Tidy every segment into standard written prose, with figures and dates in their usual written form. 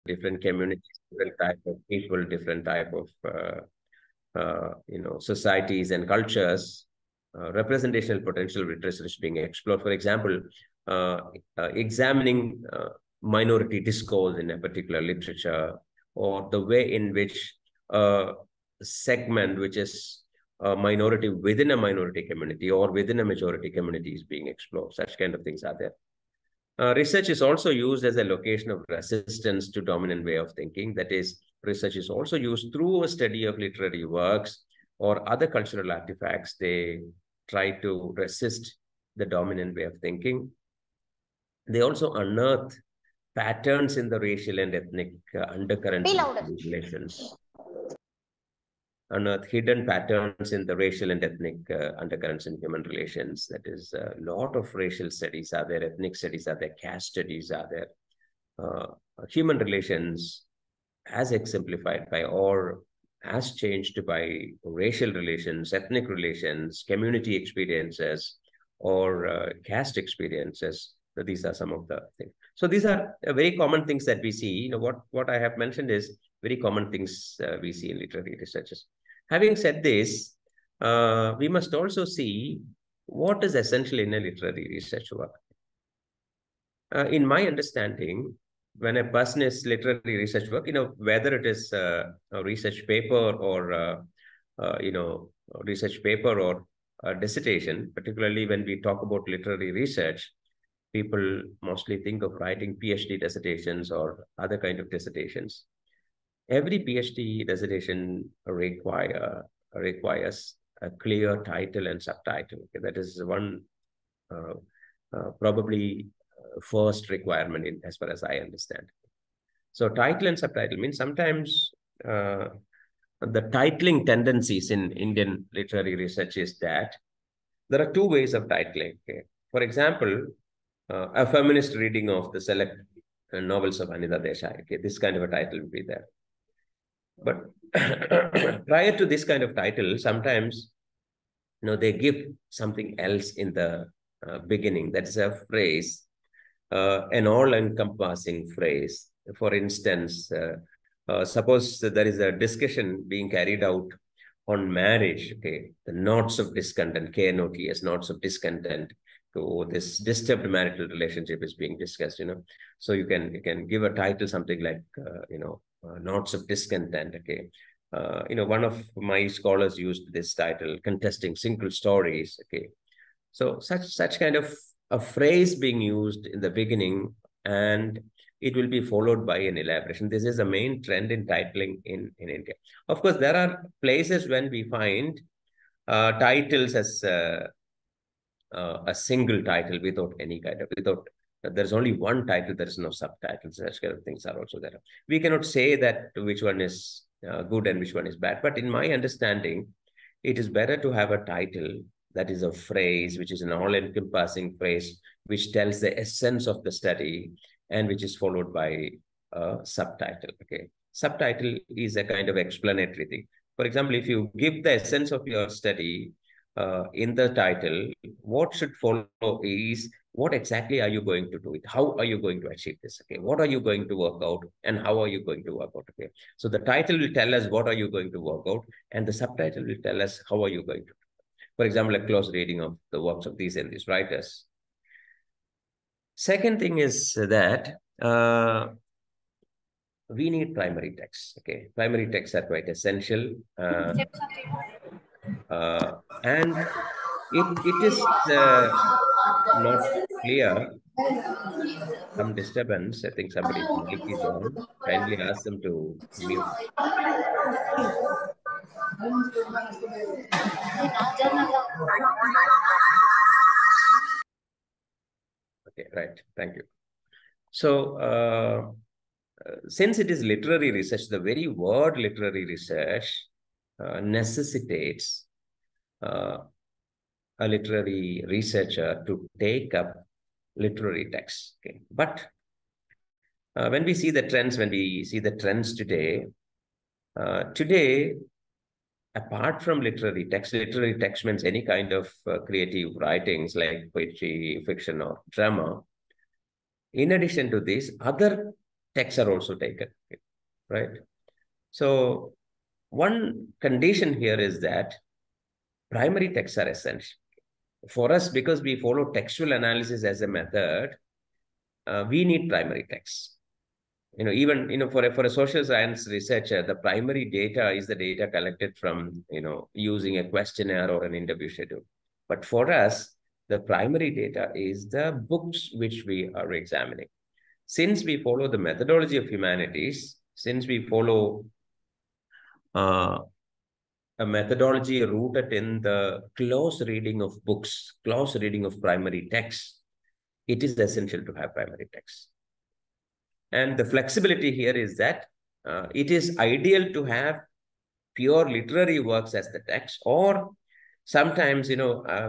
different communities, different type of people, different type of societies and cultures, representational potential literature is being explored. For example, examining minority discourse in a particular literature, or the way in which a segment which is a minority within a minority community or within a majority community is being explored. Such kind of things are there. Research is also used as a location of resistance to dominant way of thinking. That is, research is also used through a study of literary works or other cultural artifacts. They try to resist the dominant way of thinking. They also unearth patterns in the racial and ethnic undercurrents of relations. Unearth hidden patterns in the racial and ethnic undercurrents in human relations. That is, a lot of racial studies are there, ethnic studies are there, caste studies are there. Human relations as exemplified by or as changed by racial relations, ethnic relations, community experiences, or caste experiences. So these are some of the things. So these are very common things that we see. What I have mentioned is very common things we see in literary researches. Having said this, we must also see what is essential in a literary research work. In my understanding, when a person is literary research work, whether it is a research paper or research paper or a dissertation, particularly when we talk about literary research, people mostly think of writing PhD dissertations or other kind of dissertations. Every PhD dissertation requires a clear title and subtitle. Okay? That is one probably first requirement as far as I understand. So title and subtitle means sometimes the titling tendencies in Indian literary research is that there are two ways of titling. Okay? For example, a feminist reading of the select novels of Anita Desai. Okay? This kind of a title will be there. But prior to this kind of title, sometimes they give something else in the beginning. That's a phrase, an all-encompassing phrase. For instance, suppose there is a discussion being carried out on marriage. Okay, the knots of discontent, KNOTS, knots of discontent. So this disturbed marital relationship is being discussed. So you can give a title something like knots of discontent. Okay, one of my scholars used this title, contesting single stories. Okay, so such kind of a phrase being used in the beginning, and it will be followed by an elaboration. This is a main trend in titling in India. Of course, there are places when we find titles as a single title without any kind of, there's only one title, there is no subtitles. Such kind of things are also there. We cannot say that which one is good and which one is bad. But in my understanding, it is better to have a title that is a phrase, which is an all-encompassing phrase, which tells the essence of the study and which is followed by a subtitle. Okay, subtitle is a kind of explanatory thing. For example, if you give the essence of your study in the title, what should follow is what exactly are you going to do it? How are you going to achieve this? Okay, what are you going to work out and how are you going to work out? Okay, so the title will tell us what are you going to work out, and the subtitle will tell us how are you going to. For example, a close reading of the works of these and these writers. Second thing is that we need primary texts. Okay, primary texts are quite essential, and it is not clear. Some disturbance. I think somebody's mic is on. Kindly ask them to mute. Okay, right. Thank you. So, since it is literary research, the very word literary research necessitates a literary researcher to take up literary texts. Okay, but when we see the trends, today, apart from literary text means any kind of creative writings like poetry, fiction, or drama. In addition to this, other texts are also taken, right? So one condition here is that primary texts are essential. For us, because we follow textual analysis as a method, we need primary texts. Even for a social science researcher, the primary data is the data collected from using a questionnaire or an interview schedule. But for us, the primary data is the books which we are examining. Since we follow the methodology of humanities, since we follow a methodology rooted in the close reading of books, close reading of primary texts, it is essential to have primary texts. And the flexibility here is that it is ideal to have pure literary works as the text, or sometimes,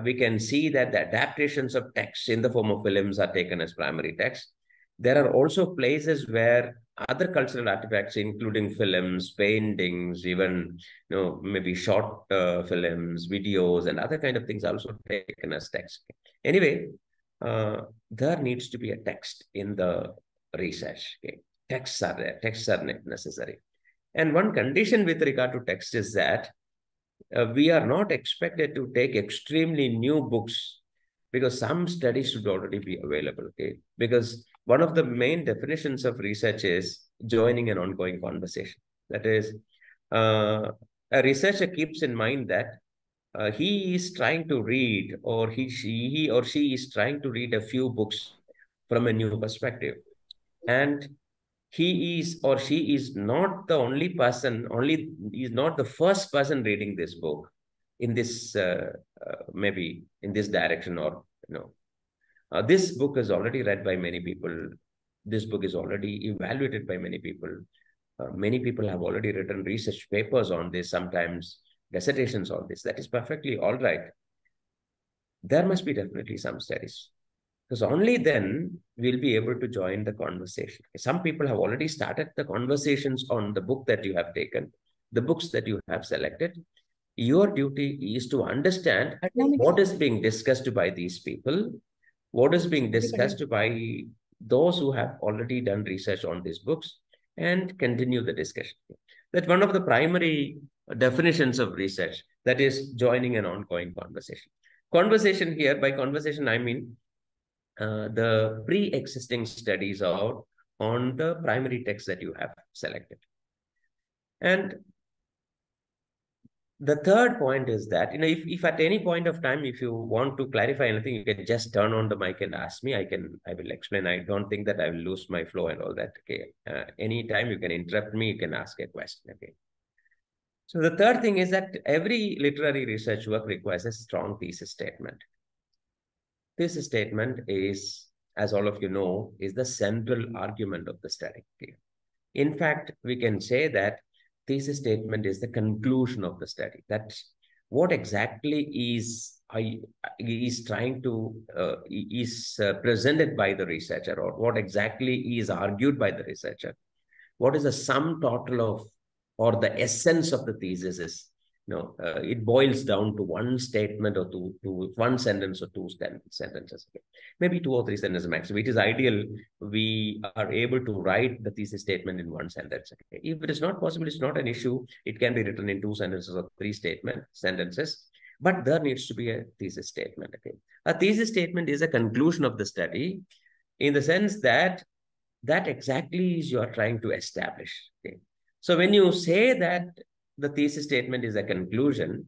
we can see that the adaptations of texts in the form of films are taken as primary text. There are also places where other cultural artifacts, including films, paintings, even, maybe short films, videos, and other kind of things are also taken as text. Anyway, there needs to be a text in the research. Okay? Texts are there. Texts are necessary. And one condition with regard to text is that we are not expected to take extremely new books, because some studies should already be available. Okay? Because one of the main definitions of research is joining an ongoing conversation. That is, a researcher keeps in mind that he is trying to read, or he or she is trying to read a few books from a new perspective. And he is or she is not the only person, is not the first person reading this book in this, maybe in this direction, or, this book is already read by many people. This book is already evaluated by many people. Many people have already written research papers on this, sometimes dissertations on this. That is perfectly all right. There must be definitely some studies, because only then we'll be able to join the conversation. Some people have already started the conversations on the book that you have taken, the books that you have selected. Your duty is to understand what is being discussed by these people, what is being discussed by those who have already done research on these books, and continue the discussion. That's one of the primary definitions of research, that is joining an ongoing conversation. Conversation here, by conversation, I mean the pre-existing studies out on the primary text that you have selected. And the third point is that, if at any point of time, if you want to clarify anything, you can just turn on the mic and ask me. I will explain. I don't think that I will lose my flow and all that. Okay. Anytime you can interrupt me, you can ask a question. Okay. So the third thing is that every literary research work requires a strong thesis statement. Thesis statement is, as all of you know, is the central argument of the study. Okay. In fact, we can say that thesis statement is the conclusion of the study. That's what exactly is trying to presented by the researcher, or what exactly is argued by the researcher. What is the sum total of, or the essence of the thesis is? It boils down to one statement, or to one sentence, or two sentences. Okay. Maybe 2 or 3 sentences maximum. It is ideal we are able to write the thesis statement in 1 sentence. Okay. If it is not possible, it's not an issue. It can be written in 2 sentences or 3 sentences. But there needs to be a thesis statement. Okay. A thesis statement is a conclusion of the study, in the sense that exactly is you are trying to establish. Okay. So when you say that the thesis statement is a conclusion,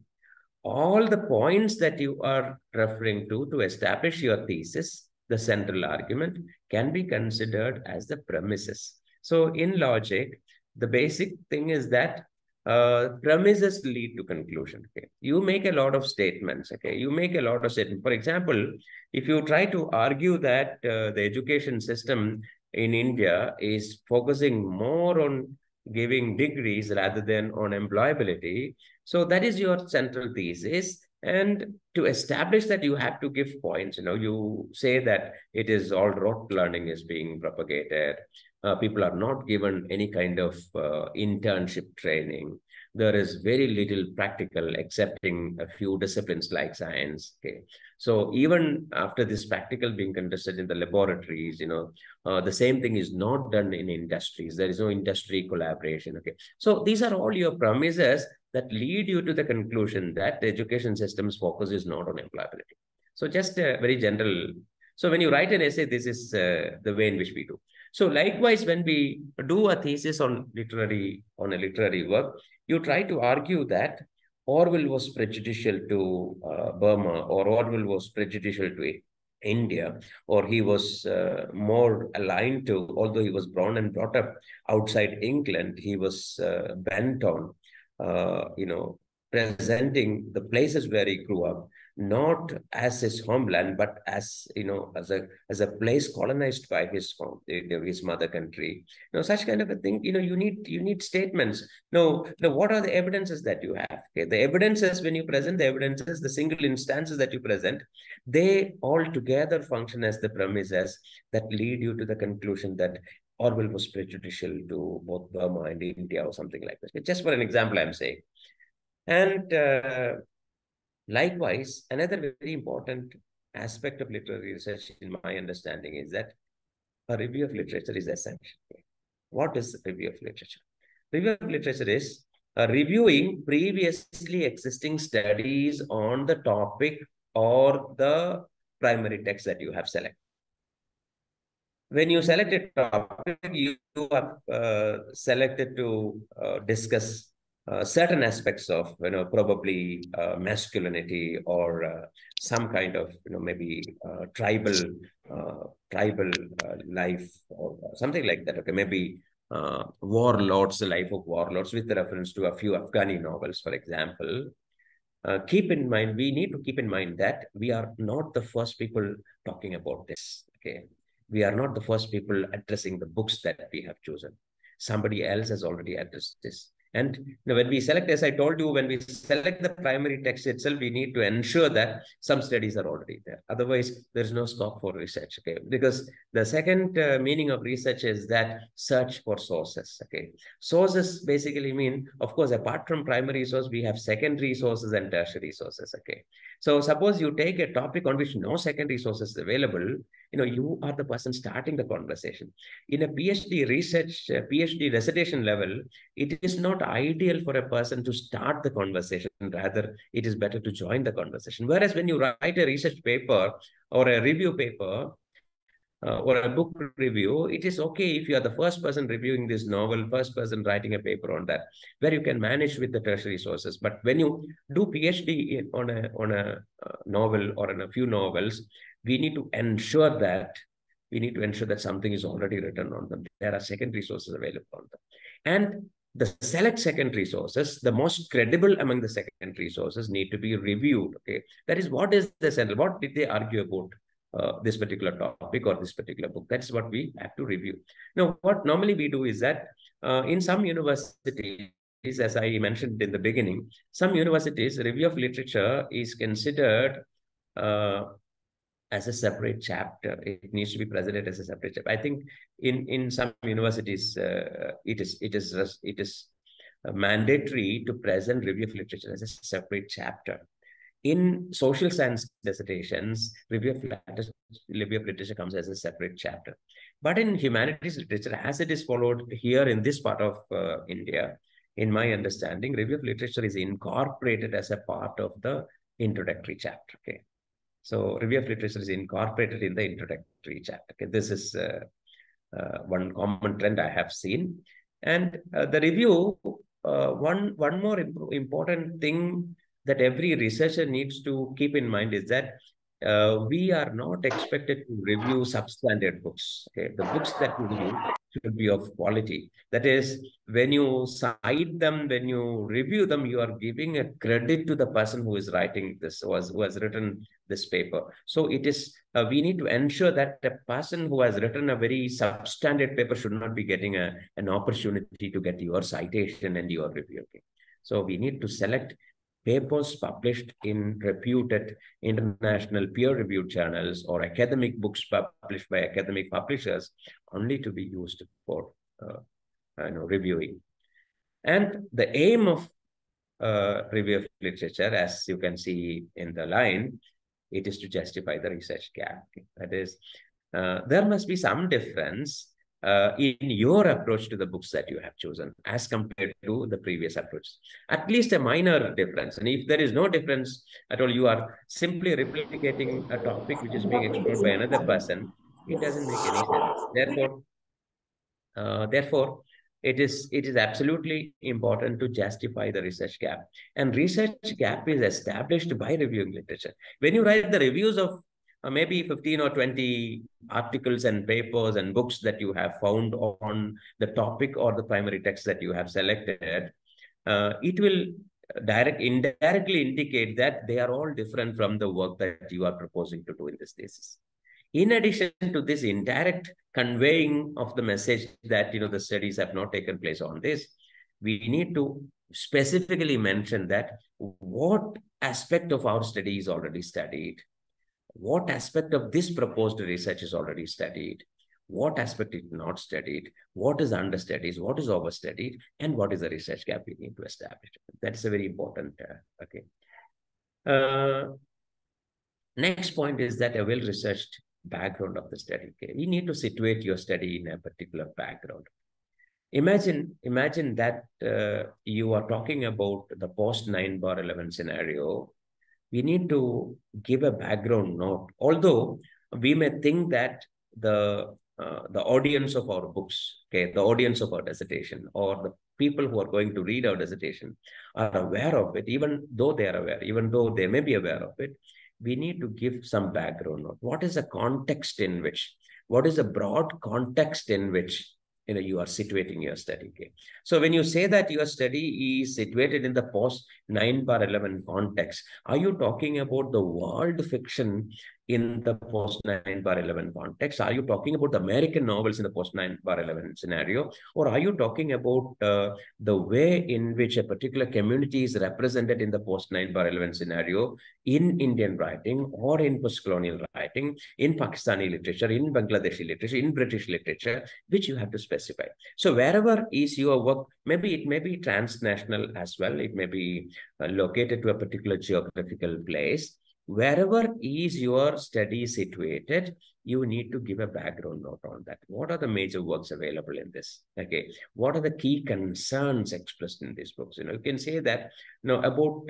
all the points that you are referring to establish your thesis, the central argument, can be considered as the premises. So in logic, the basic thing is that premises lead to conclusion. Okay. You make a lot of statements. Okay. You make a lot of statements. For example, if you try to argue that the education system in India is focusing more on giving degrees rather than on employability, so that is your central thesis. And to establish that, you have to give points. You say that it is all rote learning is being propagated. People are not given any kind of internship training. There is very little practical, excepting a few disciplines like science. Okay, so even after this practical being conducted in the laboratories, the same thing is not done in industries. There is no industry collaboration. Okay, so these are all your premises that lead you to the conclusion that the education system's focus is not on employability. So just a very general. So when you write an essay, this is the way in which we do. So likewise, when we do a thesis on a literary work, you try to argue that Orwell was prejudicial to Burma, or Orwell was prejudicial to India, or he was more aligned to, although he was born and brought up outside England, he was bent on, presenting the places where he grew up, not as his homeland, but as as a place colonized by his mother country. Such kind of a thing. You need statements. No, what are the evidences that you have? Okay, the evidences, when you present the evidences, the single instances that you present, they all together function as the premises that lead you to the conclusion that Orwell was prejudicial to both Burma and India, or something like this. Just for an example, I'm saying. And likewise, another very important aspect of literary research, in my understanding, is that a review of literature is essential. What is a review of literature? Review of literature is reviewing previously existing studies on the topic or the primary text that you have selected. When you select a topic, you have selected to discuss certain aspects of, probably masculinity, or some kind of, maybe tribal life, or something like that. Okay, maybe warlords, the life of warlords, with reference to a few Afghani novels, for example. We need to keep in mind that we are not the first people talking about this. Okay, we are not the first people addressing the books that we have chosen. Somebody else has already addressed this. And when we select, as I told you, when we select the primary text itself, we need to ensure that some studies are already there. Otherwise, there's no scope for research. Okay, because the second meaning of research is that search for sources. Okay, sources basically mean, of course, apart from primary source, we have secondary sources and tertiary sources. Okay, so suppose you take a topic on which no secondary source is available, you are the person starting the conversation. In a PhD research, PhD dissertation level, it is not ideal for a person to start the conversation. Rather, it is better to join the conversation. Whereas when you write a research paper or a review paper, or a book review, it is okay if you are the first person reviewing this novel, first person writing a paper on that, where you can manage with the tertiary sources. But when you do PhD on a novel or on a few novels, we need to ensure that something is already written on them. There are secondary sources available on them. And the select secondary sources, the most credible among the secondary sources, need to be reviewed. Okay, that is, what is the central, what did they argue about this particular topic or this particular book? That's what we have to review. Now, what normally we do is that in some universities, as I mentioned in the beginning, some universities, review of literature is considered as a separate chapter. It needs to be presented as a separate chapter. I think in some universities, it is mandatory to present review of literature as a separate chapter. In social science dissertations, review of literature comes as a separate chapter. But in humanities literature, as it is followed here in this part of India, in my understanding, review of literature is incorporated as a part of the introductory chapter. Okay, so review of literature is incorporated in the introductory chapter. Okay, this is one common trend I have seen. And the review, one more important thing that every researcher needs to keep in mind is that we are not expected to review substandard books. Okay, the books that we review should be of quality. That is, when you cite them, when you review them, you are giving a credit to the person who is writing this, who has written this paper. So it is, we need to ensure that the person who has written a very substandard paper should not be getting an opportunity to get your citation and your review. Okay, so we need to select papers published in reputed international peer-reviewed journals or academic books published by academic publishers only to be used for reviewing. And the aim of review of literature, as you can see in the line, it is to justify the research gap. That is, there must be some difference in your approach to the books that you have chosen as compared to the previous approach. At least a minor difference. And if there is no difference at all, you are simply replicating a topic which is being explored by another person, it doesn't make any sense. Therefore, it is absolutely important to justify the research gap. And research gap is established by reviewing literature. When you write the reviews of maybe 15 or 20 articles and papers and books that you have found on the topic or the primary text that you have selected, it will indirectly indicate that they are all different from the work that you are proposing to do in this thesis. In addition to this indirect conveying of the message that the studies have not taken place on this, we need to specifically mention that what aspect of our study is already studied, what aspect of this proposed research is already studied, what aspect is not studied, what is understudied, what is overstudied, and what is the research gap we need to establish. That's a very important. Next point is that a well-researched background of the study. Okay? You need to situate your study in a particular background. Imagine that you are talking about the post 9/11 scenario. We need to give a background note. Although we may think that the audience of our books, okay, the audience of our dissertation, or the people who are going to read our dissertation are aware of it, even though they are aware, even though they may be aware of it, we need to give some background note. What is the context in which? What is the broad context in which you are situating your study? Okay? So when you say that your study is situated in the post 9/11 context, are you talking about the world fiction in the post 9/11 context? Are you talking about the American novels in the post 9/11 scenario? Or are you talking about the way in which a particular community is represented in the post 9/11 scenario in Indian writing or in post-colonial writing, in Pakistani literature, in Bangladeshi literature, in British literature, which you have to specify. So wherever is your work, maybe it may be transnational as well. It may be located to a particular geographical place. Wherever is your study situated, you need to give a background note on that. What are the major works available in this? Okay. What are the key concerns expressed in these books? You can say that about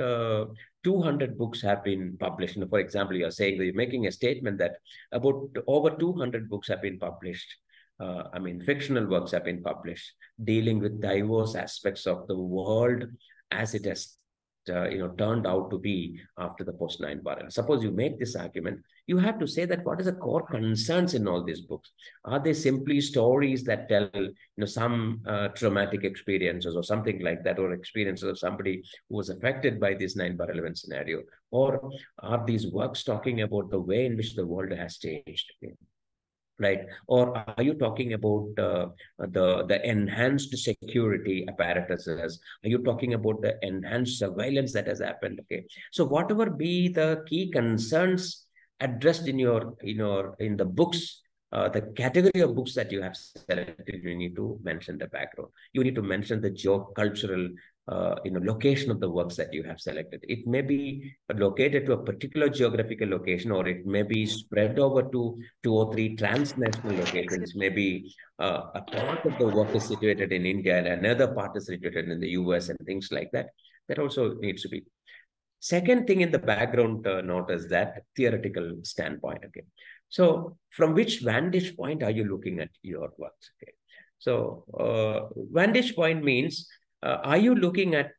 200 books have been published. For example, you're saying that you're making a statement that about over 200 books have been published. Fictional works have been published dealing with diverse aspects of the world as it has turned out to be after the post 9/11. Suppose you make this argument, you have to say that what is the core concerns in all these books? Are they simply stories that tell some traumatic experiences or something like that, or experiences of somebody who was affected by this 9/11 scenario? Or are these works talking about the way in which the world has changed? Okay? Right? Or are you talking about the enhanced security apparatuses? Are you talking about the enhanced surveillance that has happened? Okay. So whatever be the key concerns addressed in the books, the category of books that you have selected, you need to mention the background. You need to mention the cultural location of the works that you have selected. It may be located to a particular geographical location, or it may be spread over to 2 or 3 transnational locations. Maybe a part of the work is situated in India and another part is situated in the US and things like that. That also needs to be. Second thing in the background note is that theoretical standpoint. Okay. So from which vantage point are you looking at your works? Okay. So vantage point means, are you looking at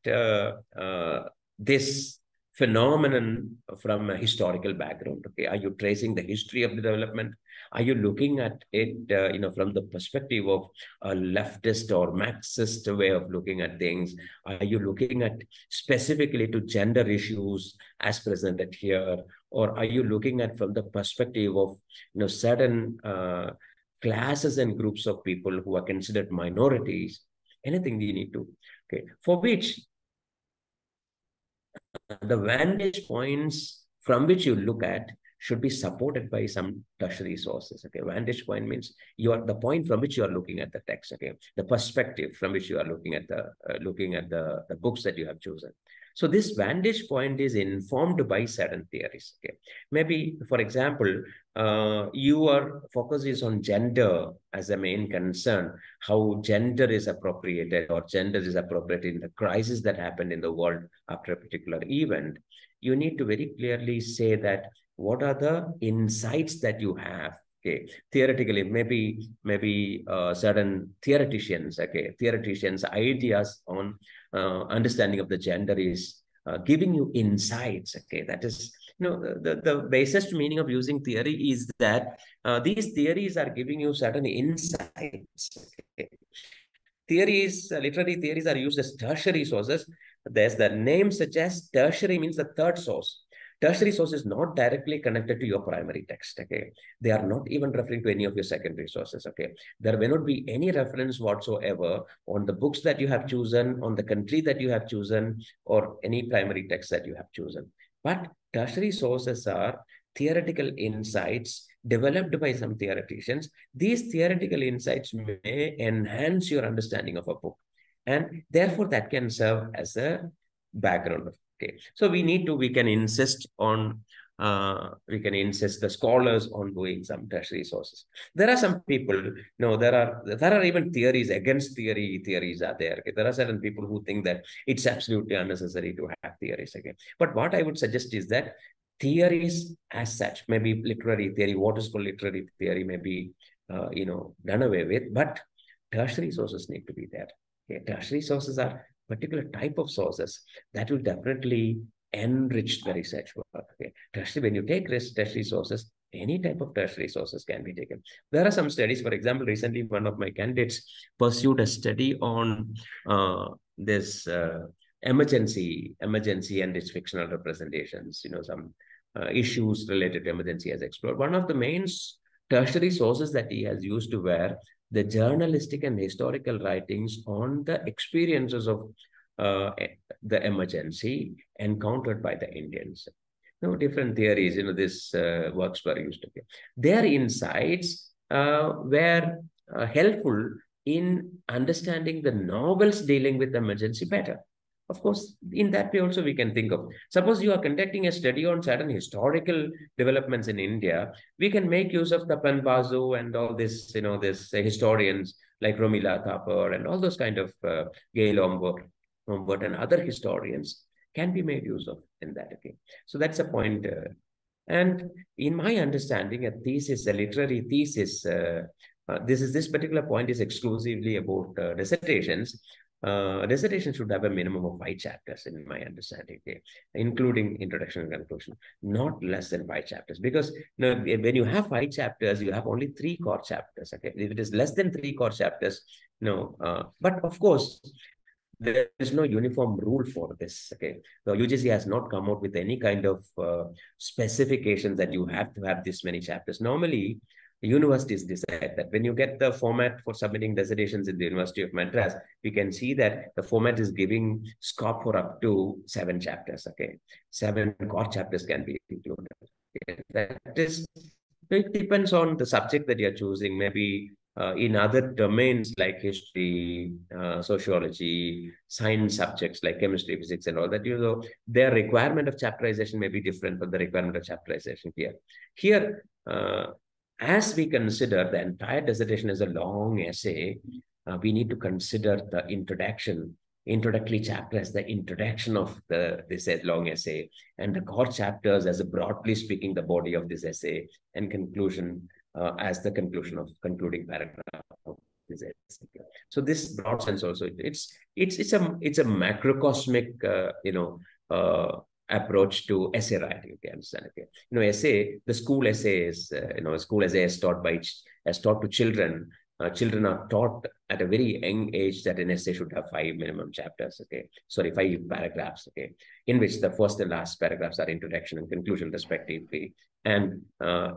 this phenomenon from a historical background? Okay, are you tracing the history of the development? Are you looking at it, from the perspective of a leftist or Marxist way of looking at things? Are you looking at specifically to gender issues as presented here, or are you looking at from the perspective of certain classes and groups of people who are considered minorities? Anything we need to, okay, for which the vantage points from which you look at should be supported by some tertiary sources. Okay, vantage point means the point from which you are looking at the text. Okay, the perspective from which you are looking at the books that you have chosen. So this vantage point is informed by certain theories. Okay, maybe for example, your focus is on gender as a main concern, how gender is appropriated or gender is appropriate in the crisis that happened in the world after a particular event. You need to very clearly say that what are the insights that you have. Okay, theoretically, maybe certain theoreticians ideas on understanding of the gender is giving you insights. Okay, that is, the basest meaning of using theory is that these theories are giving you certain insights. Okay. Literary theories are used as tertiary sources. There's the name suggests tertiary means the third source. Tertiary source is not directly connected to your primary text. Okay, they are not even referring to any of your secondary sources. Okay, there may not be any reference whatsoever on the books that you have chosen, on the country that you have chosen, or any primary text that you have chosen. But tertiary sources are theoretical insights developed by some theoreticians. These theoretical insights may enhance your understanding of a book, and therefore that can serve as a background. Okay, so we can insist the scholars on doing some tertiary sources. There are some people, there are even theories against theories are there. Okay? There are certain people who think that it's absolutely unnecessary to have theories again. But what I would suggest is that theories as such, maybe literary theory, what is called literary theory may be, done away with, but tertiary sources need to be there. Okay? Tertiary sources are particular type of sources that will definitely enrich the research work. Okay? Tertiary, when you take tertiary sources, any type of tertiary sources can be taken. There are some studies, for example, recently one of my candidates pursued a study on this emergency and its fictional representations, some issues related to emergency as explored. One of the main tertiary sources that he has used were the journalistic and historical writings on the experiences of the emergency encountered by the Indians. Different theories, this works were used. Okay. Their insights were helpful in understanding the novels dealing with emergency better. Of course, in that way also we can think of, suppose you are conducting a study on certain historical developments in India, we can make use of Tapan Basu and all this, this historians like Romila Thapar and all those kind of Gail Ombot and other historians can be made use of in that. Okay, so that's a point. And in my understanding, a literary thesis, this particular point is exclusively about dissertations. Dissertation should have a minimum of 5 chapters, in my understanding, okay, including introduction and conclusion, not less than 5 chapters. Because when you have 5 chapters, you have only 3 core chapters. Okay, if it is less than 3 core chapters, but of course, there is no uniform rule for this. Okay, the UGC has not come out with any kind of specifications that you have to have this many chapters. Normally, universities decide that. When you get the format for submitting dissertations in the University of Madras, we can see that the format is giving scope for up to 7 chapters. Okay, 7 core chapters can be included. Okay. That is, it depends on the subject that you're choosing. Maybe in other domains like history, sociology, science subjects like chemistry, physics, and all that, their requirement of chapterization may be different from the requirement of chapterization here. Here, as we consider the entire dissertation as a long essay, we need to consider the introductory chapter as the introduction of this long essay, and the core chapters as, broadly speaking, the body of this essay, and conclusion as the concluding paragraph of this essay. So this broad sense also, it's a macrocosmic approach to essay writing. Okay, understand? Okay, essay, the school essay is school essay is taught to children. Children are taught at a very young age that an essay should have 5 minimum chapters. Okay, sorry, 5 paragraphs. Okay, in which the first and last paragraphs are introduction and conclusion respectively, and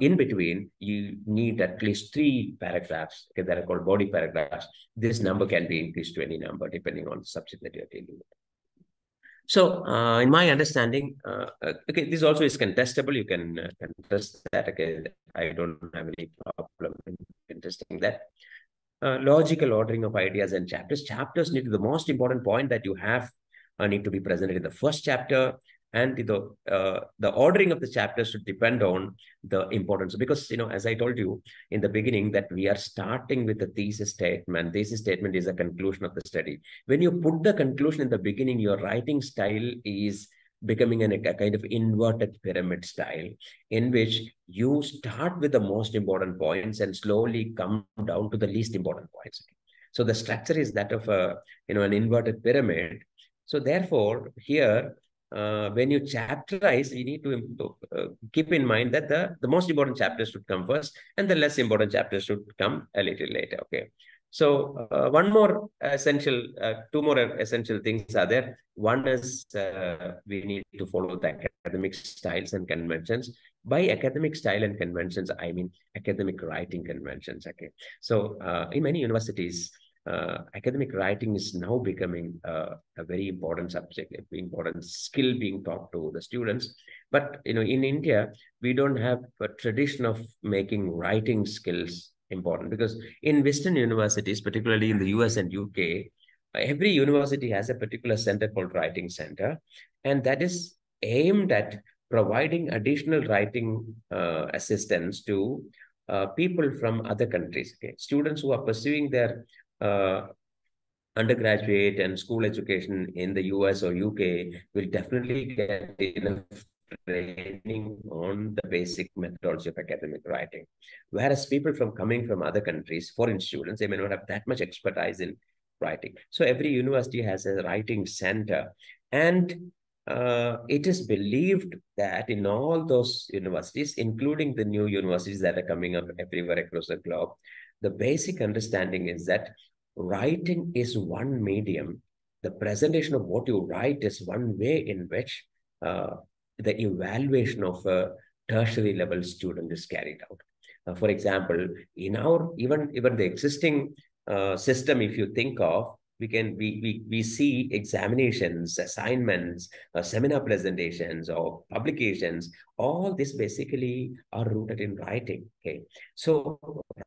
in between you need at least 3 paragraphs. Okay, that are called body paragraphs. This number can be increased to any number depending on the subject that you're dealing with. So, in my understanding, okay, this also is contestable. You can contest that. Okay, I don't have any problem in contesting that. Logical ordering of ideas and chapters. Chapters need to, the most important point that you have need to be presented in the first chapter, and the ordering of the chapters should depend on the importance. Because, as I told you in the beginning, that we are starting with the thesis statement. Thesis statement is a conclusion of the study. When you put the conclusion in the beginning, your writing style is becoming a kind of inverted pyramid style, in which you start with the most important points and slowly come down to the least important points. So the structure is that of an inverted pyramid. So therefore, here, when you chapterize, you need to keep in mind that the most important chapters should come first, and the less important chapters should come a little later. Okay. So two more essential things are there. One is we need to follow the academic styles and conventions. By academic style and conventions, I mean academic writing conventions. Okay. So in many universities, academic writing is now becoming a very important subject, a very important skill being taught to the students. But in India, we don't have a tradition of making writing skills important, because in Western universities, particularly in the US and UK, every university has a particular center called Writing Center, and that is aimed at providing additional writing assistance to people from other countries. Okay? Students who are pursuing their undergraduate and school education in the US or UK will definitely get enough training on the basic methodology of academic writing. Whereas people coming from other countries, foreign students, they may not have that much expertise in writing. So every university has a writing center. And it is believed that in all those universities, including the new universities that are coming up everywhere across the globe, the basic understanding is that writing is one medium. The presentation of what you write is one way in which the evaluation of a tertiary level student is carried out. For example, in our even the existing system, if you think of, we see examinations, assignments, seminar presentations, or publications. All this basically are rooted in writing. Okay, so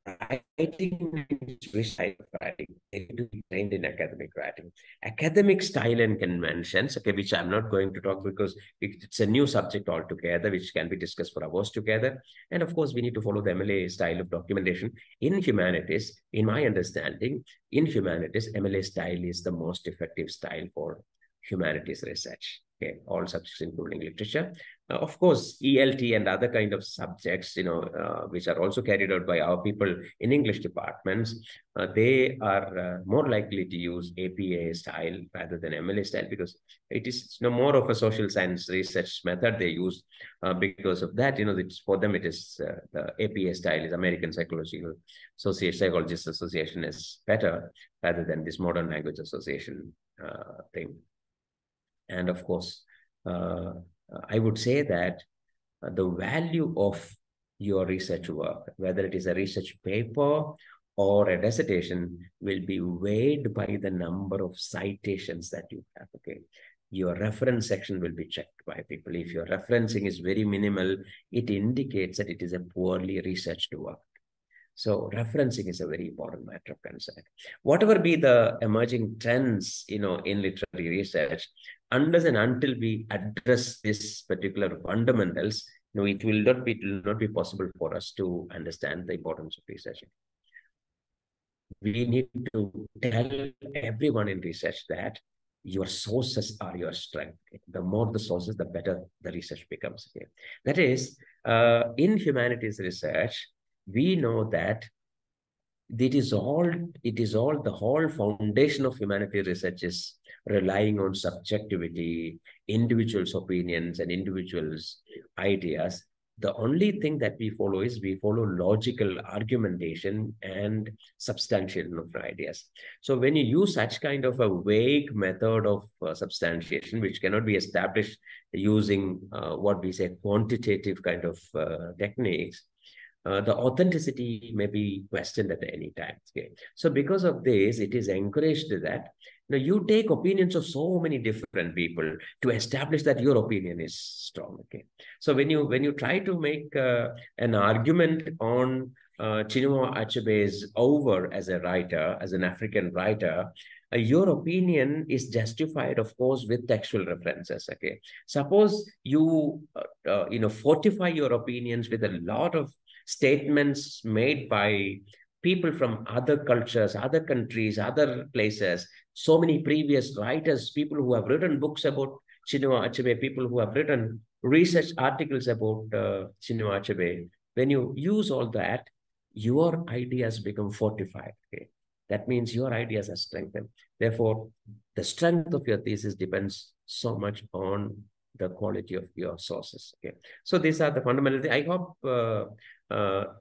writing means which type of writing? They need to be trained in academic writing. Academic style and conventions, okay, which I'm not going to talk because it's a new subject altogether, which can be discussed for hours together. And of course, we need to follow the MLA style of documentation. In humanities, in my understanding, in humanities, MLA style is the most effective style for humanities research. Okay, all subjects including literature. Of course, ELT and other kind of subjects, which are also carried out by our people in English departments, they are more likely to use APA style rather than MLA style, because it is more of a social science research method they use. Because of that, for them it is the APA style is American Psychological Psychologists Association is better rather than this modern language association thing. And of course, I would say that the value of your research work, whether it is a research paper or a dissertation, will be weighed by the number of citations that you have. Okay, your reference section will be checked by people. If your referencing is very minimal, it indicates that it is a poorly researched work. So referencing is a very important matter of concern. Whatever be the emerging trends, in literary research, unless and until we address this particular fundamentals, it will not be possible for us to understand the importance of research. We need to tell everyone in research that your sources are your strength. The more the sources, the better the research becomes. Okay? That is, in humanities research, we know that it is all the whole foundation of humanities research is relying on subjectivity, individuals' opinions, and individuals' ideas. The only thing that we follow is we follow logical argumentation and substantiation of ideas. So when you use such kind of a vague method of substantiation, which cannot be established using what we say quantitative kind of techniques, the authenticity may be questioned at any time. Okay? So because of this, it is encouraged that you take opinions of so many different people to establish that your opinion is strong. Okay. So when you try to make an argument on Chinua Achebe's over as a writer, as an African writer, your opinion is justified, of course, with textual references. Okay, suppose you fortify your opinions with a lot of statements made by people from other cultures, other countries, other places, so many previous writers, people who have written books about Chinua Achebe, people who have written research articles about Chinua Achebe. When you use all that, your ideas become fortified. Okay? That means your ideas are strengthened. Therefore, the strength of your thesis depends so much on the quality of your sources. Okay? So these are the fundamental things. I hope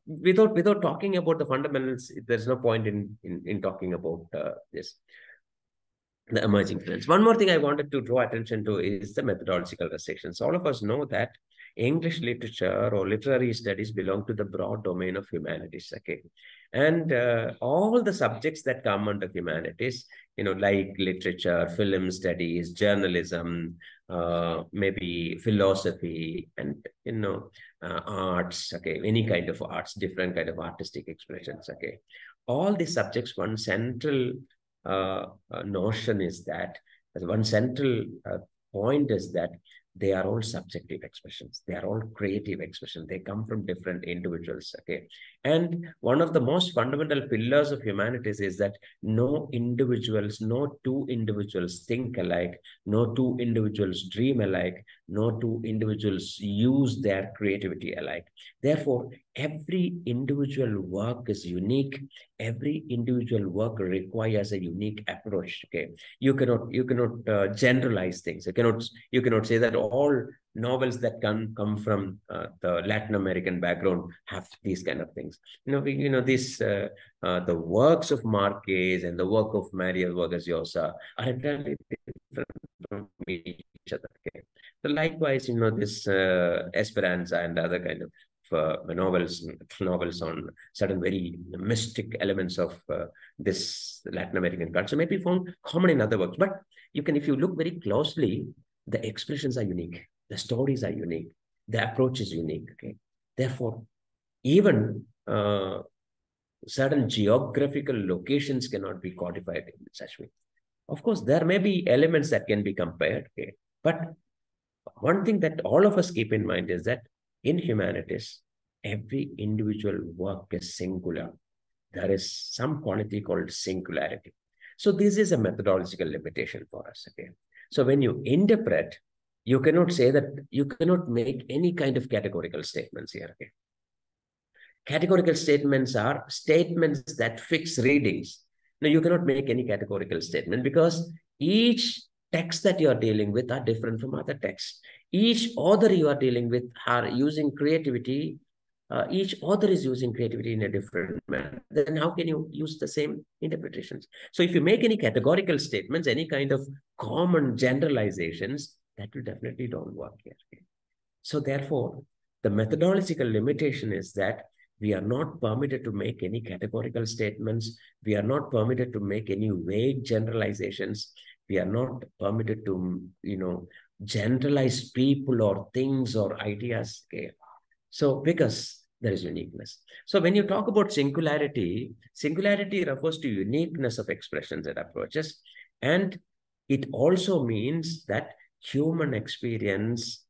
without talking about the fundamentals, there's no point in talking about this. The emerging trends. One more thing I wanted to draw attention to is the methodological restrictions. All of us know that English literature or literary studies belong to the broad domain of humanities. Okay, and all the subjects that come under humanities, like literature, film studies, journalism, maybe philosophy, and arts. Okay, any kind of arts, different kind of artistic expressions. Okay, all these subjects, one central notion is that one central point is that they are all subjective expressions. They are all creative expressions. They come from different individuals. Okay. And one of the most fundamental pillars of humanities is that no two individuals think alike, no two individuals dream alike, no two individuals use their creativity alike. Therefore, every individual work is unique. Every individual work requires a unique approach. Okay, you cannot generalize things. You cannot say that all novels that come from the Latin American background have these kind of things. The works of Marquez and the work of Maria Vargas Llosa are entirely different from each other. Okay, so likewise, this Esperanza and other kind of novels on certain very mystic elements of this Latin American culture may be found common in other works. But if you look very closely, the expressions are unique, the stories are unique, the approach is unique. Okay, therefore, even certain geographical locations cannot be codified in such way. Of course, there may be elements that can be compared. Okay, but one thing that all of us keep in mind is that in humanities, every individual work is singular. There is some quality called singularity. So this is a methodological limitation for us. Okay. So when you interpret, you cannot say that you cannot make any kind of categorical statements here. Okay. Categorical statements are statements that fix readings. Now, you cannot make any categorical statement because each text that you are dealing with are different from other texts. Each author you are dealing with are using creativity. Each author is using creativity in a different manner. Then how can you use the same interpretations? So if you make any categorical statements, any kind of common generalizations, that will definitely don't work here. So therefore, the methodological limitation is that we are not permitted to make any categorical statements. We are not permitted to make any vague generalizations. We are not permitted to, generalize people or things or ideas. Okay. So because there is uniqueness. So when you talk about singularity refers to uniqueness of expressions and approaches. And it also means that human experience,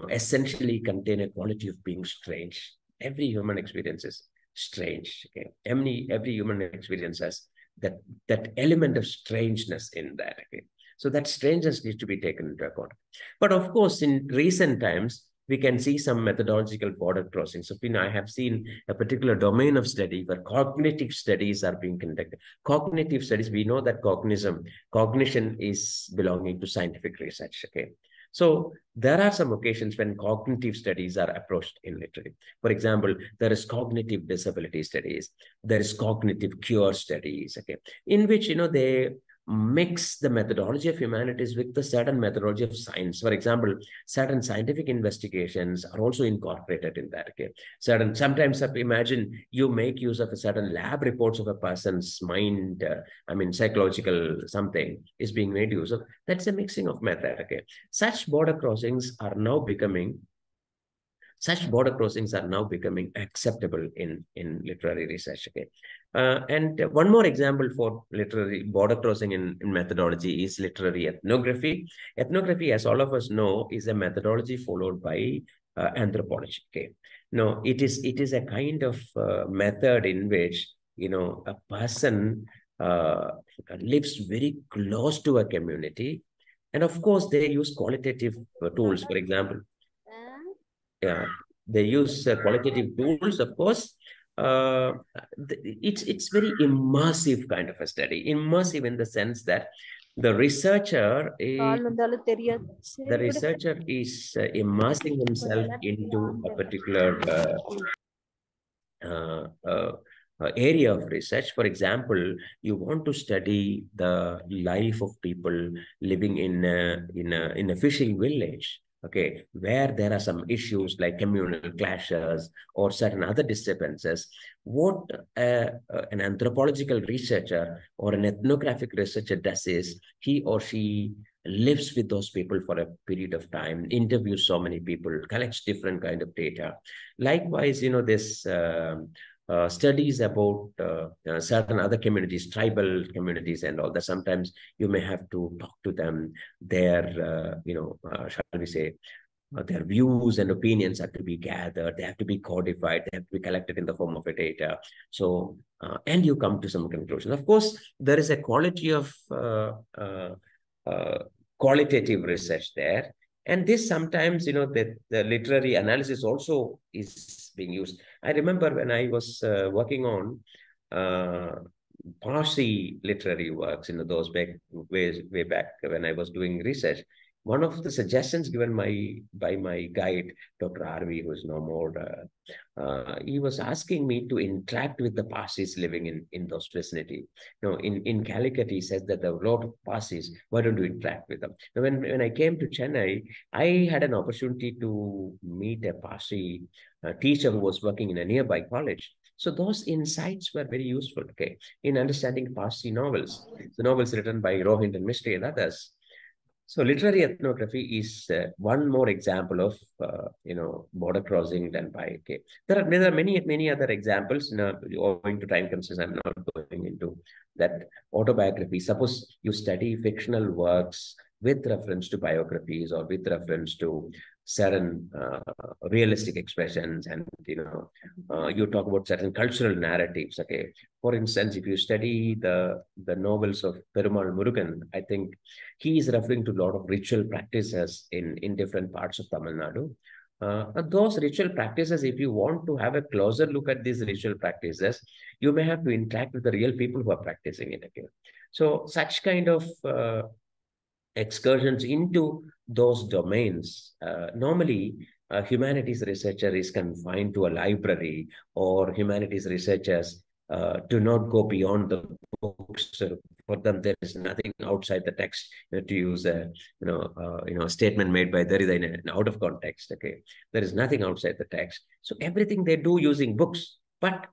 essentially contain a quality of being strange. Every human experience is strange. Okay, every human experience has that element of strangeness in that. Okay, so that strangeness needs to be taken into account. But of course, in recent times, we can see some methodological border crossing. So, I have seen a particular domain of study where cognitive studies are being conducted. Cognitive studies, we know that cognition is belonging to scientific research. Okay. So there are some occasions when cognitive studies are approached in literature. For example, there is cognitive disability studies, there is cognitive cure studies, okay, in which they mix the methodology of humanities with the certain methodology of science. For example, certain scientific investigations are also incorporated in that. Okay, sometimes imagine you make use of a certain lab reports of a person's mind. Psychological something is being made use of. That's a mixing of method. Okay, such border crossings are now becoming Such border crossings are now becoming acceptable in literary research. Okay. And one more example for literary border crossing in methodology is literary ethnography. Ethnography, as all of us know, is a methodology followed by anthropology. Okay. No, it is a kind of method in which, a person uh, lives very close to a community, and of course they use qualitative tools. For example, yeah, they use qualitative tools, of course. uh, it's very immersive kind of a study. Immersive in the sense that the researcher is immersing himself into a particular uh, uh, area of research. For example, you want to study the life of people living in a fishing village. Okay, where there are some issues like communal clashes or certain other disturbances. What an anthropological researcher or an ethnographic researcher does is he or she lives with those people for a period of time, interviews so many people, collects different kind of data. Likewise, this studies about certain other communities, tribal communities and all that. Sometimes you may have to talk to them. Shall we say, their views and opinions have to be gathered. They have to be codified. They have to be collected in the form of a data. So, and you come to some conclusion. Of course, there is a quality of uh, qualitative research there. And this sometimes, the literary analysis also is being used. I remember when I was working on Parsi literary works, those way back when I was doing research. One of the suggestions given by my guide, Dr. Arvi, who is no more, he was asking me to interact with the Parsis living in those vicinity. In Calicut, he says that there are a lot of Parsis. Why don't you interact with them? Now, when I came to Chennai, I had an opportunity to meet a Parsi teacher who was working in a nearby college. So those insights were very useful, okay, in understanding Parsi novels, the novels written by Rohind and Mistry and others. So literary ethnography is one more example of border crossing done by. Okay, there are many other examples. Owing to time constraints, I'm not going into that. Autobiography. Suppose you study fictional works with reference to biographies or with reference to certain realistic expressions, and you talk about certain cultural narratives. Okay, for instance, if you study the novels of Perumal Murugan, I think he is referring to a lot of ritual practices in different parts of Tamil Nadu. Those ritual practices, if you want to have a closer look at these ritual practices, you may have to interact with the real people who are practicing it again. So such kind of excursions into those domains, normally humanities researcher is confined to a library, or humanities researchers do not go beyond the books. For them, there is nothing outside the text. To use a statement made by Derrida in out of context. Okay, there is nothing outside the text. So everything they do using books, but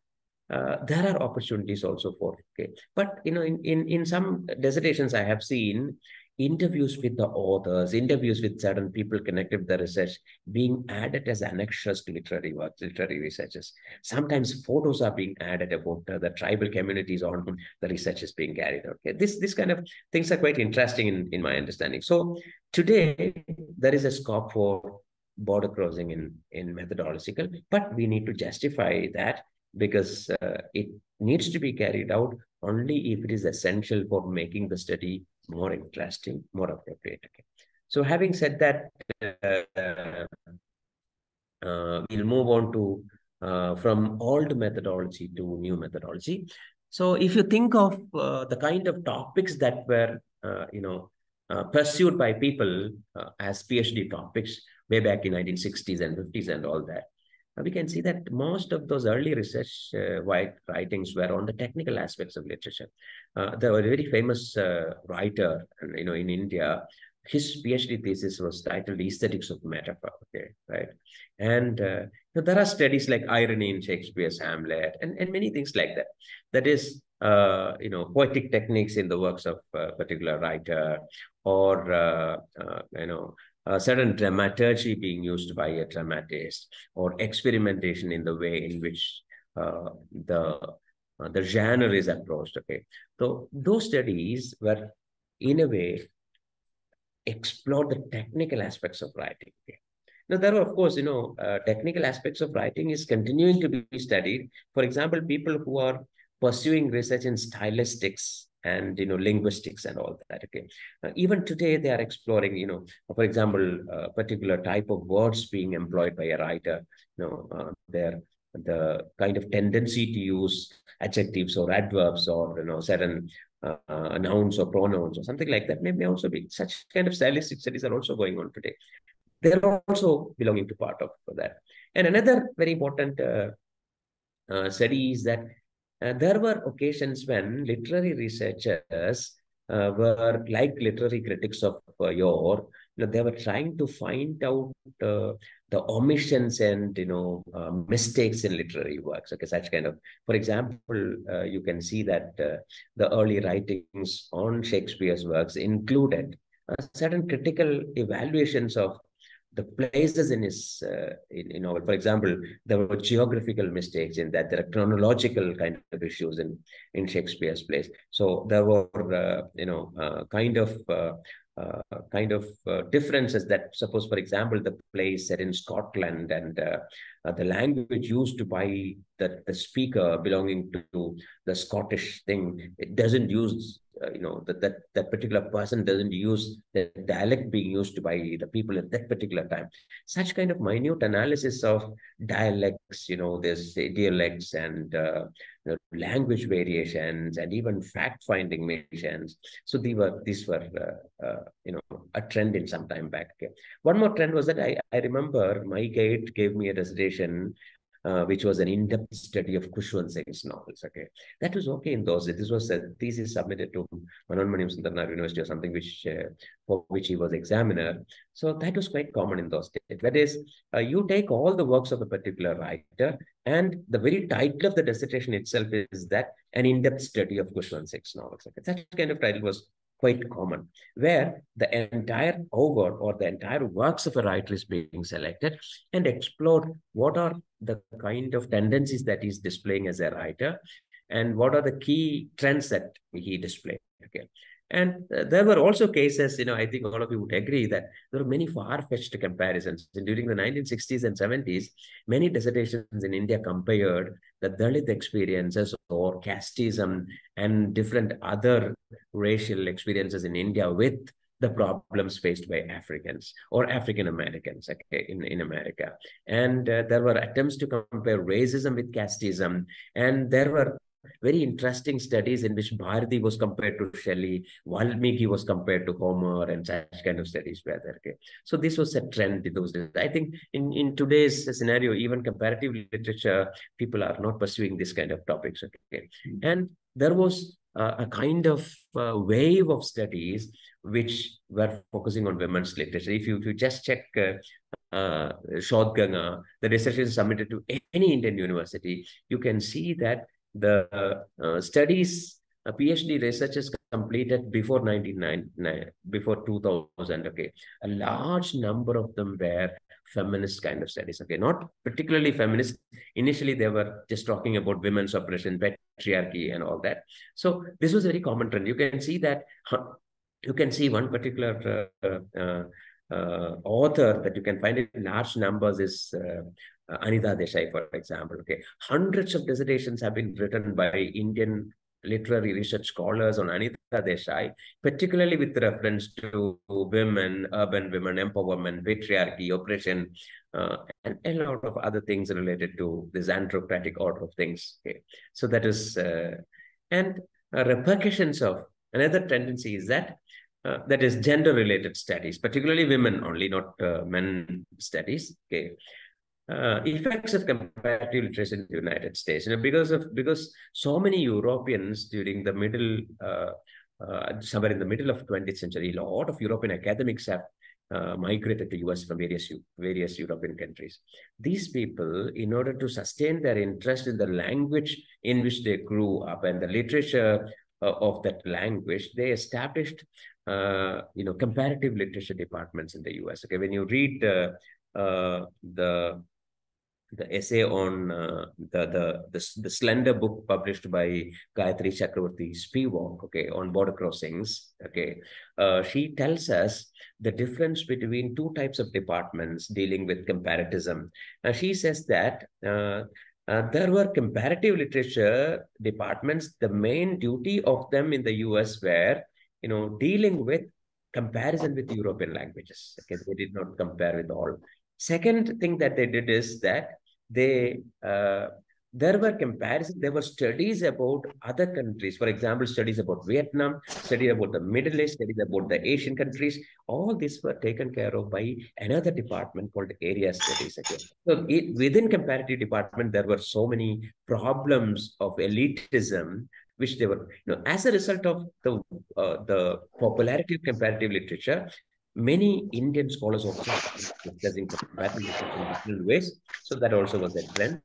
there are opportunities also for. Okay, but in some dissertations I have seen interviews with the authors, interviews with certain people connected with the research being added as annexures to literary works, literary researches. Sometimes photos are being added about the tribal communities on whom the research is being carried out. Okay, this kind of things are quite interesting in my understanding. So today there is a scope for border crossing in methodological, but we need to justify that because it needs to be carried out only if it is essential for making the study more interesting, more appropriate. Okay. So having said that, we'll move on to from old methodology to new methodology. So if you think of the kind of topics that were, pursued by people as PhD topics way back in 1960s and 50s and all that, we can see that most of those early research writings were on the technical aspects of literature. There was a very famous writer, in India. His PhD thesis was titled "Aesthetics of Metaphor." Okay, right, and there are studies like irony in Shakespeare's Hamlet, and many things like that. That is, poetic techniques in the works of a particular writer, or certain dramaturgy being used by a dramatist, or experimentation in the way in which uh, the the genre is approached. Okay, so those studies were, in a way, explore the technical aspects of writing. Okay? Now, there are, of course, technical aspects of writing is continuing to be studied. For example, people who are pursuing research in stylistics and, linguistics and all that. Okay, even today they are exploring, for example, a particular type of words being employed by a writer. The kind of tendency to use adjectives or adverbs, or certain nouns or pronouns or something like that may also be, such kind of stylistic studies are also going on today. They're also belonging to part of that. And another very important study is that there were occasions when literary researchers were like literary critics of yore. They were trying to find out the omissions and mistakes in literary works. Okay, such kind of, for example, you can see that the early writings on Shakespeare's works included certain critical evaluations of the places in his in novel. For example, there were geographical mistakes in that. There are chronological kind of issues in Shakespeare's plays. So there were differences that, suppose, for example, the play is set in Scotland, and the language used by the speaker belonging to the Scottish thing, it doesn't use that particular person doesn't use the dialect being used by the people at that particular time. Such kind of minute analysis of dialects, there's dialects and language variations, and even fact-finding missions. So these were a trend in some time back. Okay. One more trend was that I remember my guide gave me a dissertation which was an in-depth study of Khushwant Singh's novels. Okay, that was okay in those days. This was a thesis submitted to Manonmaniam Sundarnath University or something, which for which he was examiner. So that was quite common in those days. That is, you take all the works of a particular writer, and the very title of the dissertation itself is that an in-depth study of Khushwant Singh's novels. Okay, that kind of title was quite common, where the entire over or the entire works of a writer is being selected and explored. What are the kind of tendencies that he's displaying as a writer, and what are the key trends that he displayed? Okay. And there were also cases, I think all of you would agree that there were many far-fetched comparisons. And during the 1960s and 70s, many dissertations in India compared the Dalit experiences or casteism and different other racial experiences in India with the problems faced by Africans or African Americans, okay, in America. And there were attempts to compare racism with casteism. And there were very interesting studies in which Bharati was compared to Shelley, Valmiki was compared to Homer, and such kind of studies were there. Okay. So this was a trend in those days. I think in today's scenario, even comparative literature, people are not pursuing this kind of topics. Okay. And there was a kind of wave of studies which were focusing on women's literature. If you just check Shodhganga, the research submitted to any Indian university, you can see that the studies, PhD researchers completed before 1999, before 2000, okay, a large number of them were feminist kind of studies, okay, not particularly feminist. Initially, they were just talking about women's oppression, patriarchy, and all that. So this was a very common trend. You can see that, you can see one particular author that you can find in large numbers is Anita Desai, for example. Okay, hundreds of dissertations have been written by Indian literary research scholars on Anita Desai, particularly with reference to women, urban women, empowerment, patriarchy, oppression, and a lot of other things related to this anthropocratic order of things. Okay, so that is, and repercussions of another tendency is that that is gender-related studies, particularly women only, not men studies. Okay, effects of comparative literacy in the United States. Because so many Europeans during the middle, somewhere in the middle of 20th century, a lot of European academics have migrated to US from various European countries. These people, in order to sustain their interest in the language in which they grew up and the literature of that language, they established, comparative literature departments in the US. Okay, when you read the essay on the slender book published by Gayatri Chakravarti Spivak, okay, on border crossings, okay, she tells us the difference between two types of departments dealing with comparatism. She says that there were comparative literature departments. The main duty of them in the US were, dealing with comparison with European languages. Okay, they did not compare with all. Second thing that they did is that they there were comparisons, there were studies about other countries. For example, studies about Vietnam, studies about the Middle East, studies about the Asian countries. All these were taken care of by another department called area studies. Again. So within comparative department, there were so many problems of elitism, which they were, as a result of the popularity of comparative literature, many Indian scholars also started discussing comparative literature in different ways. So that also was a trend.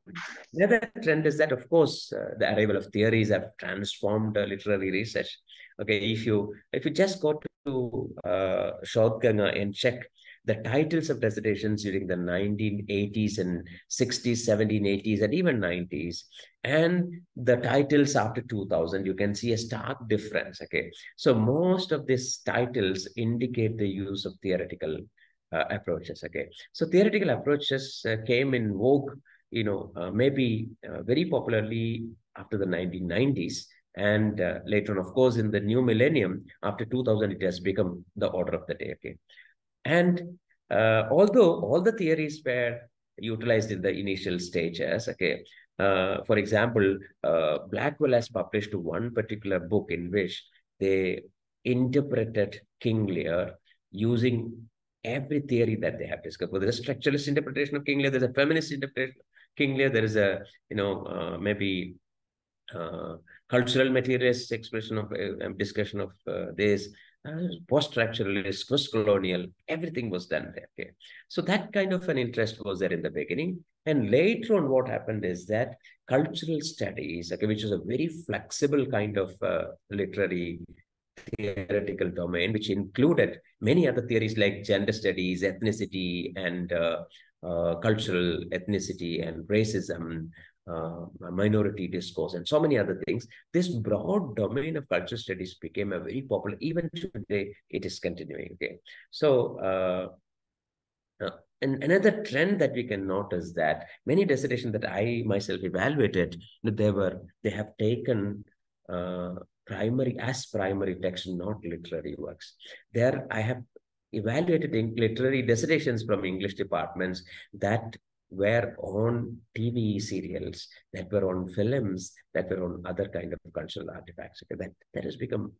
The other trend is that, of course, the arrival of theories have transformed literary research. Okay, if you just go to Shotganga and check the titles of dissertations during the 1980s and 60s, 1780s, and even 90s, and the titles after 2000, you can see a stark difference. Okay, so most of these titles indicate the use of theoretical approaches. Okay, so theoretical approaches came in vogue, maybe very popularly after the 1990s. And later on, of course, in the new millennium, after 2000, it has become the order of the day. Okay. And although all the theories were utilized in the initial stages, okay, for example, Blackwell has published one particular book in which they interpreted King Lear using every theory that they have discovered. There's a structuralist interpretation of King Lear, there's a feminist interpretation of King Lear, there is a, maybe uh, cultural materialist expression of discussion of this, post-structuralist, post-colonial, everything was done there. Okay, so that kind of an interest was there in the beginning, and later on, what happened is that cultural studies, okay, which is a very flexible kind of literary theoretical domain, which included many other theories like gender studies, ethnicity, and cultural ethnicity and racism, minority discourse, and so many other things. This broad domain of cultural studies became a very popular, even today, it is continuing. Okay. So, and another trend that we can notice that many dissertations that I myself evaluated, they have taken primary text, not literary works. There, I have evaluated literary dissertations from English departments that were on TV serials, that were on films, that were on other kind of cultural artifacts. Okay, that has become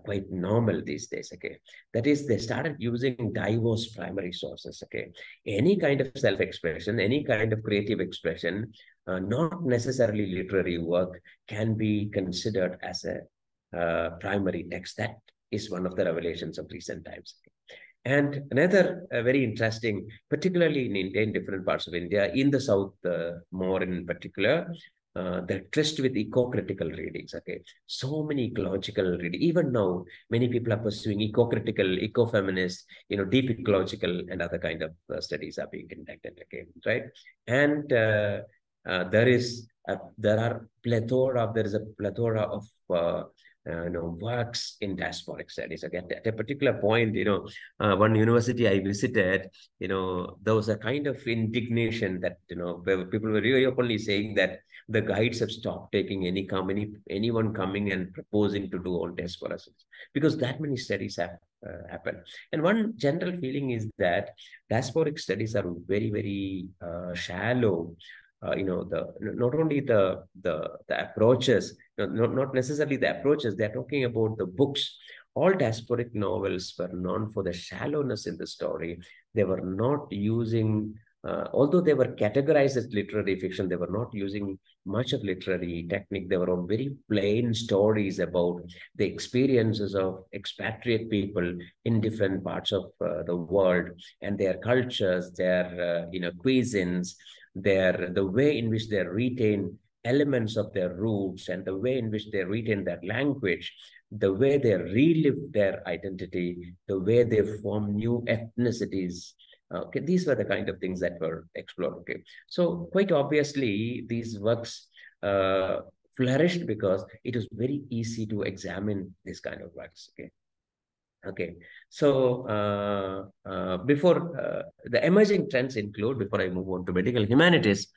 quite normal these days. Okay, that is, they started using diverse primary sources. Okay, any kind of self-expression, any kind of creative expression, not necessarily literary work, can be considered as a primary text. That is one of the revelations of recent times. And another very interesting, particularly in India, in different parts of India, in the South more in particular, the tryst with eco-critical readings. Okay, so many ecological reading. Even now, many people are pursuing eco-critical, eco-feminist, deep ecological, and other kind of studies are being conducted. Okay, right? And there is there is a plethora of works in diasporic studies. Again, at a particular point, one university I visited, there was a kind of indignation that, where people were really openly saying that the guides have stopped taking anyone coming and proposing to do on diaspora studies, because that many studies have happened. And one general feeling is that diasporic studies are very, very shallow. Not only the approaches, not necessarily the approaches, they're talking about the books. All diasporic novels were known for the shallowness in the story. They were not using, although they were categorized as literary fiction, they were not using much of literary technique. They were all very plain stories about the experiences of expatriate people in different parts of the world, and their cultures, their cuisines, the way in which they retain elements of their roots and the way in which they retain their language, the way they relive their identity, the way they form new ethnicities. Okay, these were the kind of things that were explored. Okay, so quite obviously, these works flourished because it was very easy to examine this kind of works. Okay. Okay, so before the emerging trends include, before I move on to medical humanities,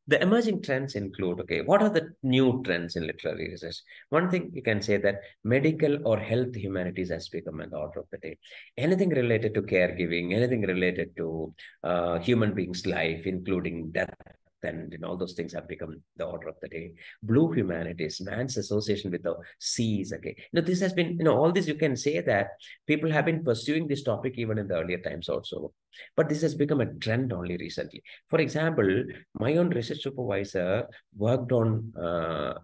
the emerging trends include, okay, what are the new trends in literary research? One thing you can say that medical or health humanities has become an order of the day. Anything related to caregiving, anything related to human beings' life, including death, and all those things have become the order of the day. Blue humanities, man's association with the seas. Okay, this has been, all this you can say that people have been pursuing this topic even in the earlier times also. But this has become a trend only recently. For example, my own research supervisor worked on,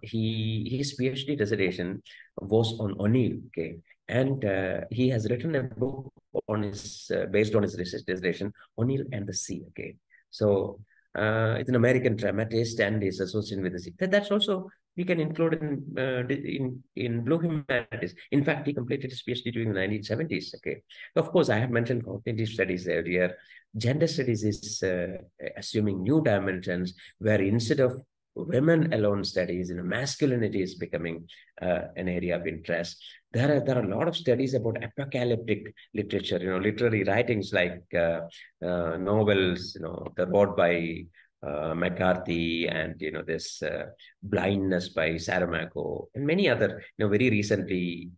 his PhD dissertation was on O'Neill, okay? And he has written a book on his, based on his research dissertation, O'Neill and the Sea, okay? So it's an American dramatist and is associated with the sea. That's also we can include in blue humanities. In fact, he completed his PhD during the 1970s. Okay, of course, I have mentioned cognitive studies earlier. Gender studies is assuming new dimensions where instead of women alone studies, masculinity is becoming an area of interest. There are a lot of studies about apocalyptic literature, literary writings like novels, the wrote by McCarthy, and this blindness by Saramago, and many other very recently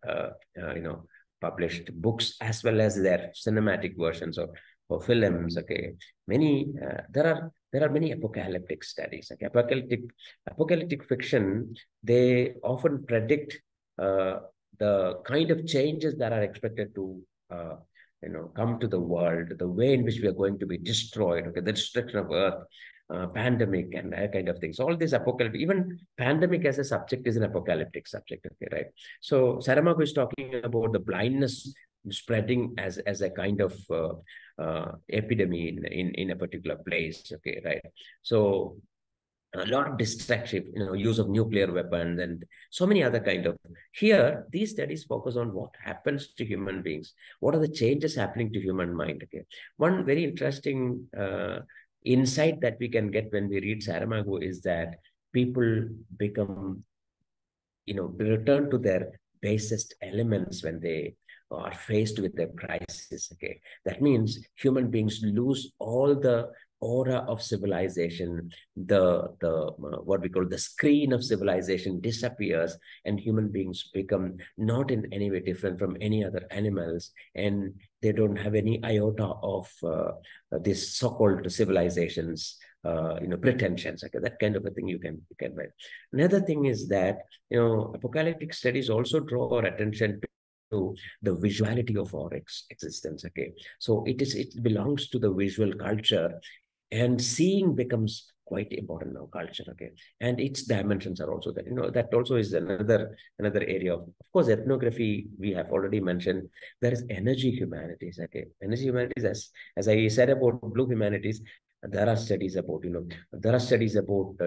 published books, as well as their cinematic versions of films. Okay, many there are many apocalyptic studies. Okay, apocalyptic fiction, they often predict the kind of changes that are expected to come to the world, the way in which we are going to be destroyed, okay, the destruction of Earth, pandemic, and that kind of things. All this apocalyptic, even pandemic as a subject is an apocalyptic subject, okay, right? So Saramago is talking about the blindness spreading as a kind of epidemic in a particular place, okay, right? So a lot of destructive, use of nuclear weapons and so many other kind of. Here, these studies focus on what happens to human beings. What are the changes happening to human mind? Okay, one very interesting insight that we can get when we read Saramago is that people become, return to their basest elements when they are faced with a crisis. Okay, that means human beings lose all the aura of civilization. The what we call the screen of civilization disappears, and human beings become not in any way different from any other animals, and they don't have any iota of this so-called civilizations pretensions. Okay, that kind of a thing you can write. Another thing is that apocalyptic studies also draw our attention to the visuality of our existence. Okay, so it belongs to the visual culture, and seeing becomes quite important now, culture. Okay, and its dimensions are also that. That also is another area of course, ethnography we have already mentioned. There is energy humanities. Okay, energy humanities, as I said about blue humanities, there are studies about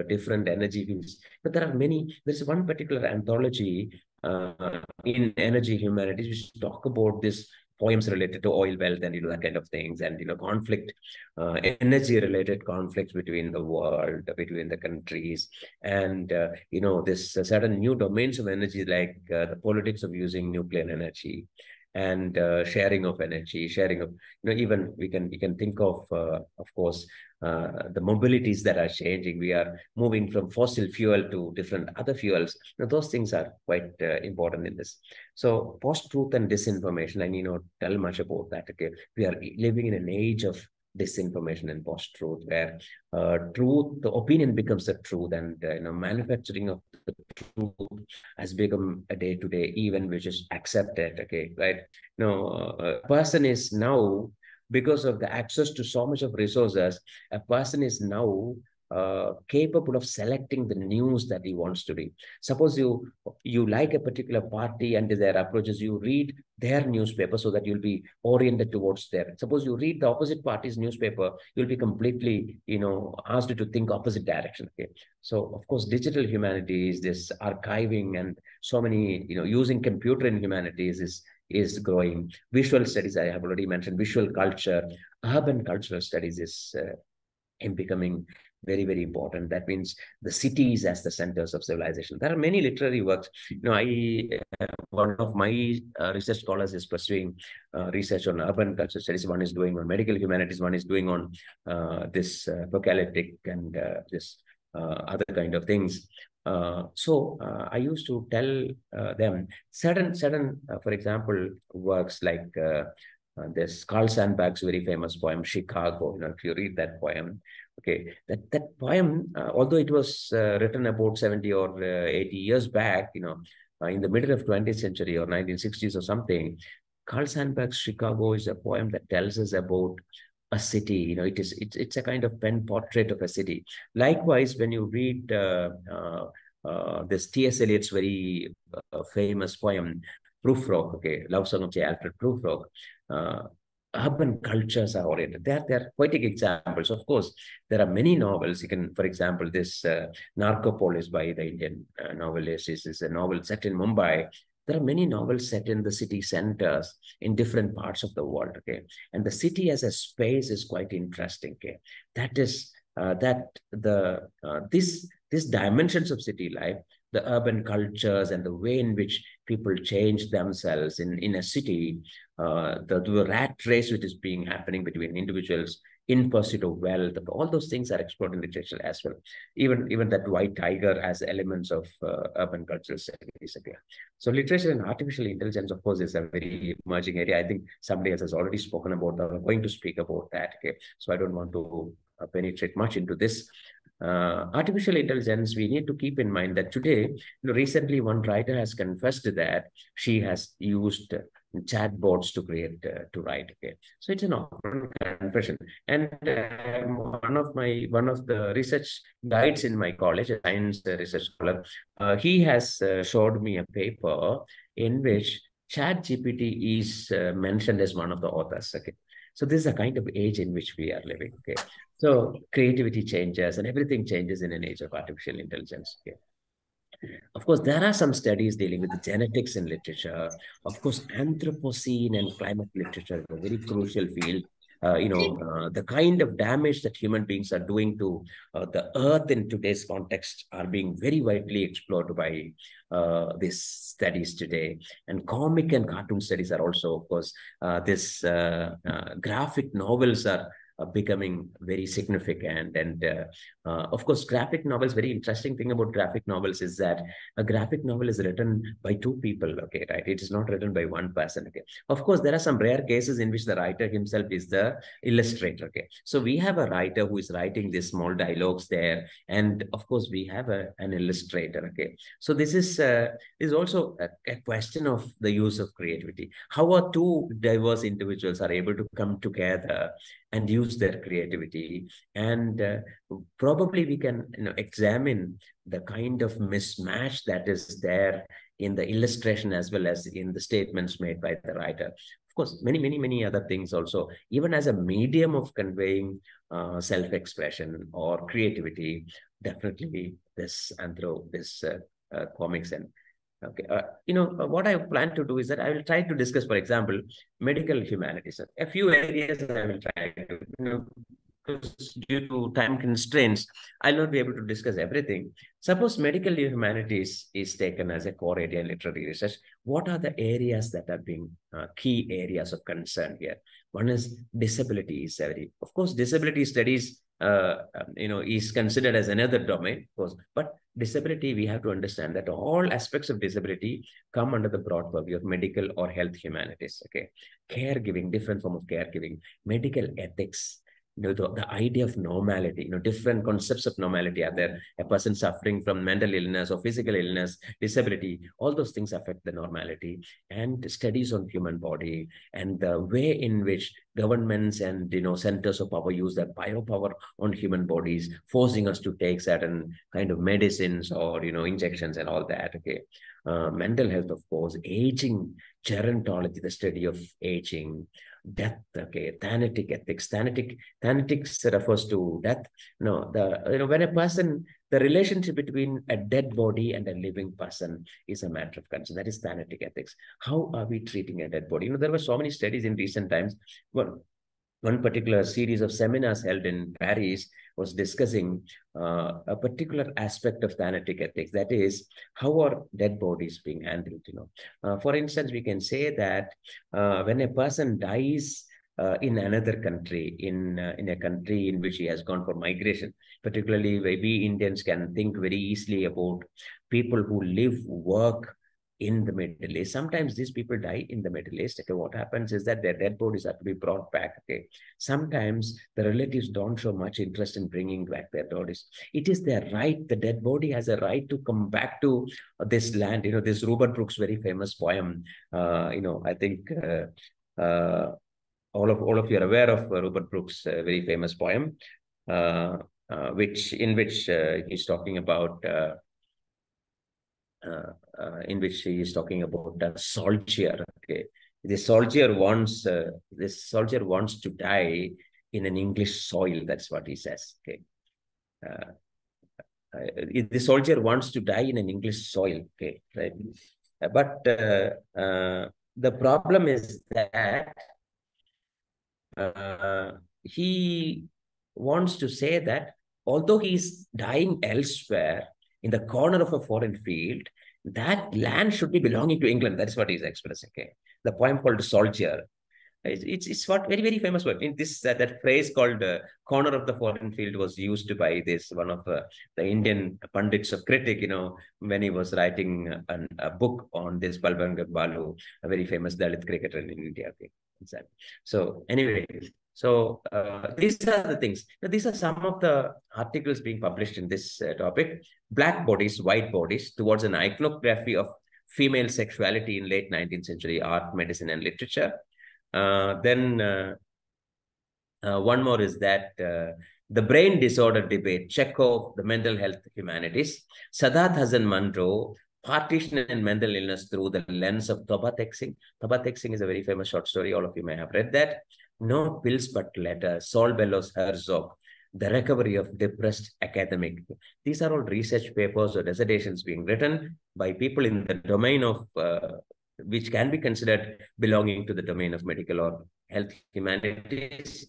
different energy fields, but there's one particular anthology in energy humanities which talk about this poems related to oil wealth and that kind of things, and conflict, energy related conflicts between the world, between the countries, and this certain new domains of energy, like the politics of using nuclear energy, and sharing of energy, sharing of, even we can think of course, the mobilities that are changing. We are moving from fossil fuel to different other fuels. Those things are quite important in this. So post-truth and disinformation, I need not tell much about that. Okay, we are living in an age of disinformation and post-truth, where truth, the opinion becomes the truth, and manufacturing of the truth has become a day-to-day event which is accepted. Okay, right? A person is now, because of the access to so much of resources, a person is now capable of selecting the news that he wants to read. Suppose you like a particular party and their approaches, you read their newspaper so that you'll be oriented towards there. Suppose you read the opposite party's newspaper, you'll be completely, asked to think opposite direction. Okay. So of course, digital humanities, this archiving and so many, using computer in humanities is growing. Visual studies, I have already mentioned, visual culture, urban cultural studies is becoming very, very important. That means the cities as the centers of civilization. There are many literary works. One of my research scholars is pursuing research on urban culture studies. One is doing on medical humanities. One is doing on this apocalyptic and this other kind of things. So I used to tell them certain, for example, works like this Carl Sandburg's very famous poem, Chicago. If you read that poem, okay, that poem, although it was written about 70 or 80 years back, in the middle of 20th century or 1960s or something, Carl Sandburg's Chicago is a poem that tells us about a city. It's a kind of pen portrait of a city. Likewise, when you read this T.S. Eliot's very famous poem, Prufrock, okay, Love Song of J. Alfred Prufrock, urban cultures are oriented. They're poetic examples. Of course, there are many novels. You can, for example, this Narcopolis by the Indian novelist is a novel set in Mumbai. There are many novels set in the city centers in different parts of the world. Okay, and the city as a space is quite interesting. Okay, that is these dimensions of city life, the urban cultures and the way in which people change themselves in a city, the rat race which is being happening between individuals in pursuit of wealth, all those things are explored in literature as well. Even that white tiger has elements of urban cultural studies. Okay. So literature and artificial intelligence, of course, is a very emerging area. I think somebody else has already spoken about that. I'm going to speak about that. Okay. So I don't want to penetrate much into this. Artificial intelligence, we need to keep in mind that today, recently one writer has confessed that she has used chatbots to write. Okay, so it's an open confession. And one of the research guides in my college, a science research scholar, he has showed me a paper in which ChatGPT is mentioned as one of the authors. Okay, so this is a kind of age in which we are living. Okay, so creativity changes and everything changes in an age of artificial intelligence. Okay. Of course, there are some studies dealing with the genetics in literature. Of course, Anthropocene and climate literature is a very crucial field. The kind of damage that human beings are doing to the earth in today's context are being very widely explored by these studies today. And comic and cartoon studies are also, of course, graphic novels are becoming very significant. And of course, graphic novels, very interesting thing about graphic novels is that a graphic novel is written by two people, okay, right? It is not written by one person, okay? Of course, there are some rare cases in which the writer himself is the illustrator, okay? So we have a writer who is writing these small dialogues there, and of course, we have an illustrator, okay? So this is also a question of the use of creativity. How are two diverse individuals are able to come together and use their creativity, and probably we can examine the kind of mismatch that is there in the illustration as well as in the statements made by the writer. Of course, many other things also, even as a medium of conveying self-expression or creativity. Definitely this comics and okay, what I plan to do is that I will try to discuss, for example, medical humanities. A few areas I will try to, because due to time constraints, I'll not be able to discuss everything. Suppose medical humanities is taken as a core area in literary research. What are the areas that are being key areas of concern here? One is disability. Of course, disability studies is considered as another domain, of course, but disability, we have to understand that all aspects of disability come under the broad purview of medical or health humanities. Okay, caregiving, different form of caregiving, medical ethics, the idea of normality, different concepts of normality are there. A person suffering from mental illness or physical illness, disability, all those things affect the normality. And studies on human body and the way in which governments and centers of power use their biopower on human bodies, forcing us to take certain kind of medicines or injections and all that. Okay, mental health, of course, aging, gerontology, the study of aging, death. Okay, thanatic ethics. Thanatics refers to death. No, when a person, the relationship between a dead body and a living person is a matter of concern. That is thanatic ethics. How are we treating a dead body? There were so many studies in recent times. One particular series of seminars held in Paris was discussing a particular aspect of thanatic ethics. That is, how are dead bodies being handled? For instance, we can say that when a person dies in another country, in a country in which he has gone for migration, particularly we Indians can think very easily about people who live, work in the Middle East. Sometimes these people die in the Middle East. Okay, what happens is that their dead bodies have to be brought back. Okay, sometimes the relatives don't show much interest in bringing back their bodies. It is their right. The dead body has a right to come back to this land. This Robert Brooks' very famous poem. I think all of you are aware of Robert Brooks' very famous poem, in which he's talking about. In which he is talking about a soldier. Okay, this soldier wants to die in an English soil. That's what he says. Okay, the soldier wants to die in an English soil. Okay, right. But the problem is that he wants to say that although he's dying elsewhere in the corner of a foreign field, that land should be belonging to England. That's what he's expressing. Okay, the poem called Soldier. It's what very, very famous word. In this that phrase called corner of the foreign field was used by this one of the Indian pundits of critic, when he was writing a book on this Balbangar Balu, a very famous Dalit cricketer in India. Okay. Exactly. So anyway, these are the things. Now, these are some of the articles being published in this topic. Black bodies, white bodies, towards an iconography of female sexuality in late 19th century art, medicine, and literature. Then one more is that the brain disorder debate, Chekhov, the mental health humanities, Sadhath Hasan Munro, partition and mental illness through the lens of Toba-Tek Singh. Toba-Tek Singh is a very famous short story. All of you may have read that. No Pills But Letters, Saul Bellows Herzog, the recovery of depressed academic. These are all research papers or dissertations being written by people in the domain of which can be considered belonging to the domain of medical or health humanities.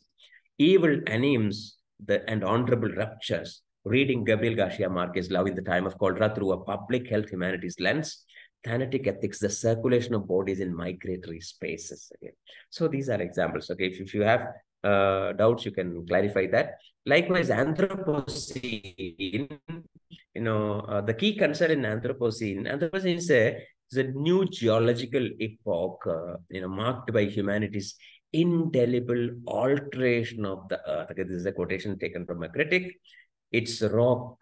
Evil Animes and Honorable Ruptures, reading Gabriel Garcia Marquez' Love in the Time of Cholera through a public health humanities lens. Thanatic ethics, the circulation of bodies in migratory spaces. Okay. So these are examples. Okay, if you have doubts, you can clarify that. Likewise, Anthropocene, the key concern in Anthropocene is a new geological epoch, marked by humanity's indelible alteration of the earth. Okay, this is a quotation taken from a critic. Its rock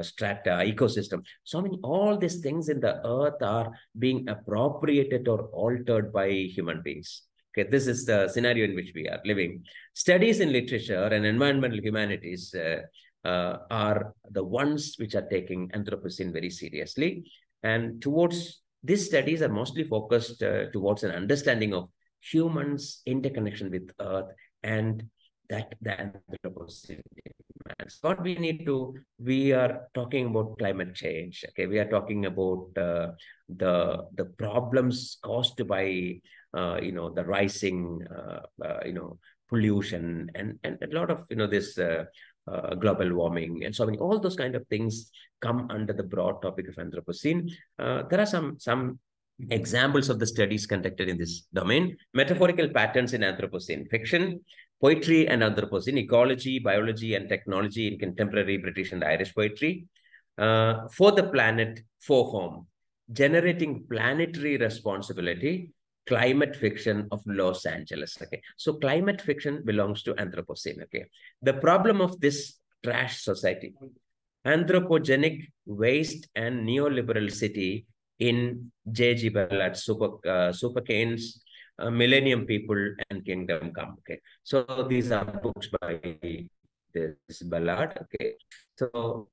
strata, ecosystem. So, all these things in the earth are being appropriated or altered by human beings. Okay, this is the scenario in which we are living. Studies in literature and environmental humanities are the ones which are taking Anthropocene very seriously. And towards these studies are mostly focused towards an understanding of humans' interconnection with Earth and that the Anthropocene demands. What we are talking about climate change. Okay, we are talking about the problems caused by the rising pollution and a lot of this global warming and so many, all those kind of things come under the broad topic of Anthropocene. There are some examples of the studies conducted in this domain. Metaphorical patterns in Anthropocene fiction, poetry and Anthropocene, ecology, biology, and technology in contemporary British and Irish poetry. For the planet, for home, generating planetary responsibility, climate fiction of Los Angeles. Okay, so climate fiction belongs to Anthropocene. Okay, the problem of this trash society, anthropogenic waste and neoliberal city in J.G. Ballard's Super Canes, Millennium People and Kingdom Come. Okay, so these are books by this Ballard. Okay, so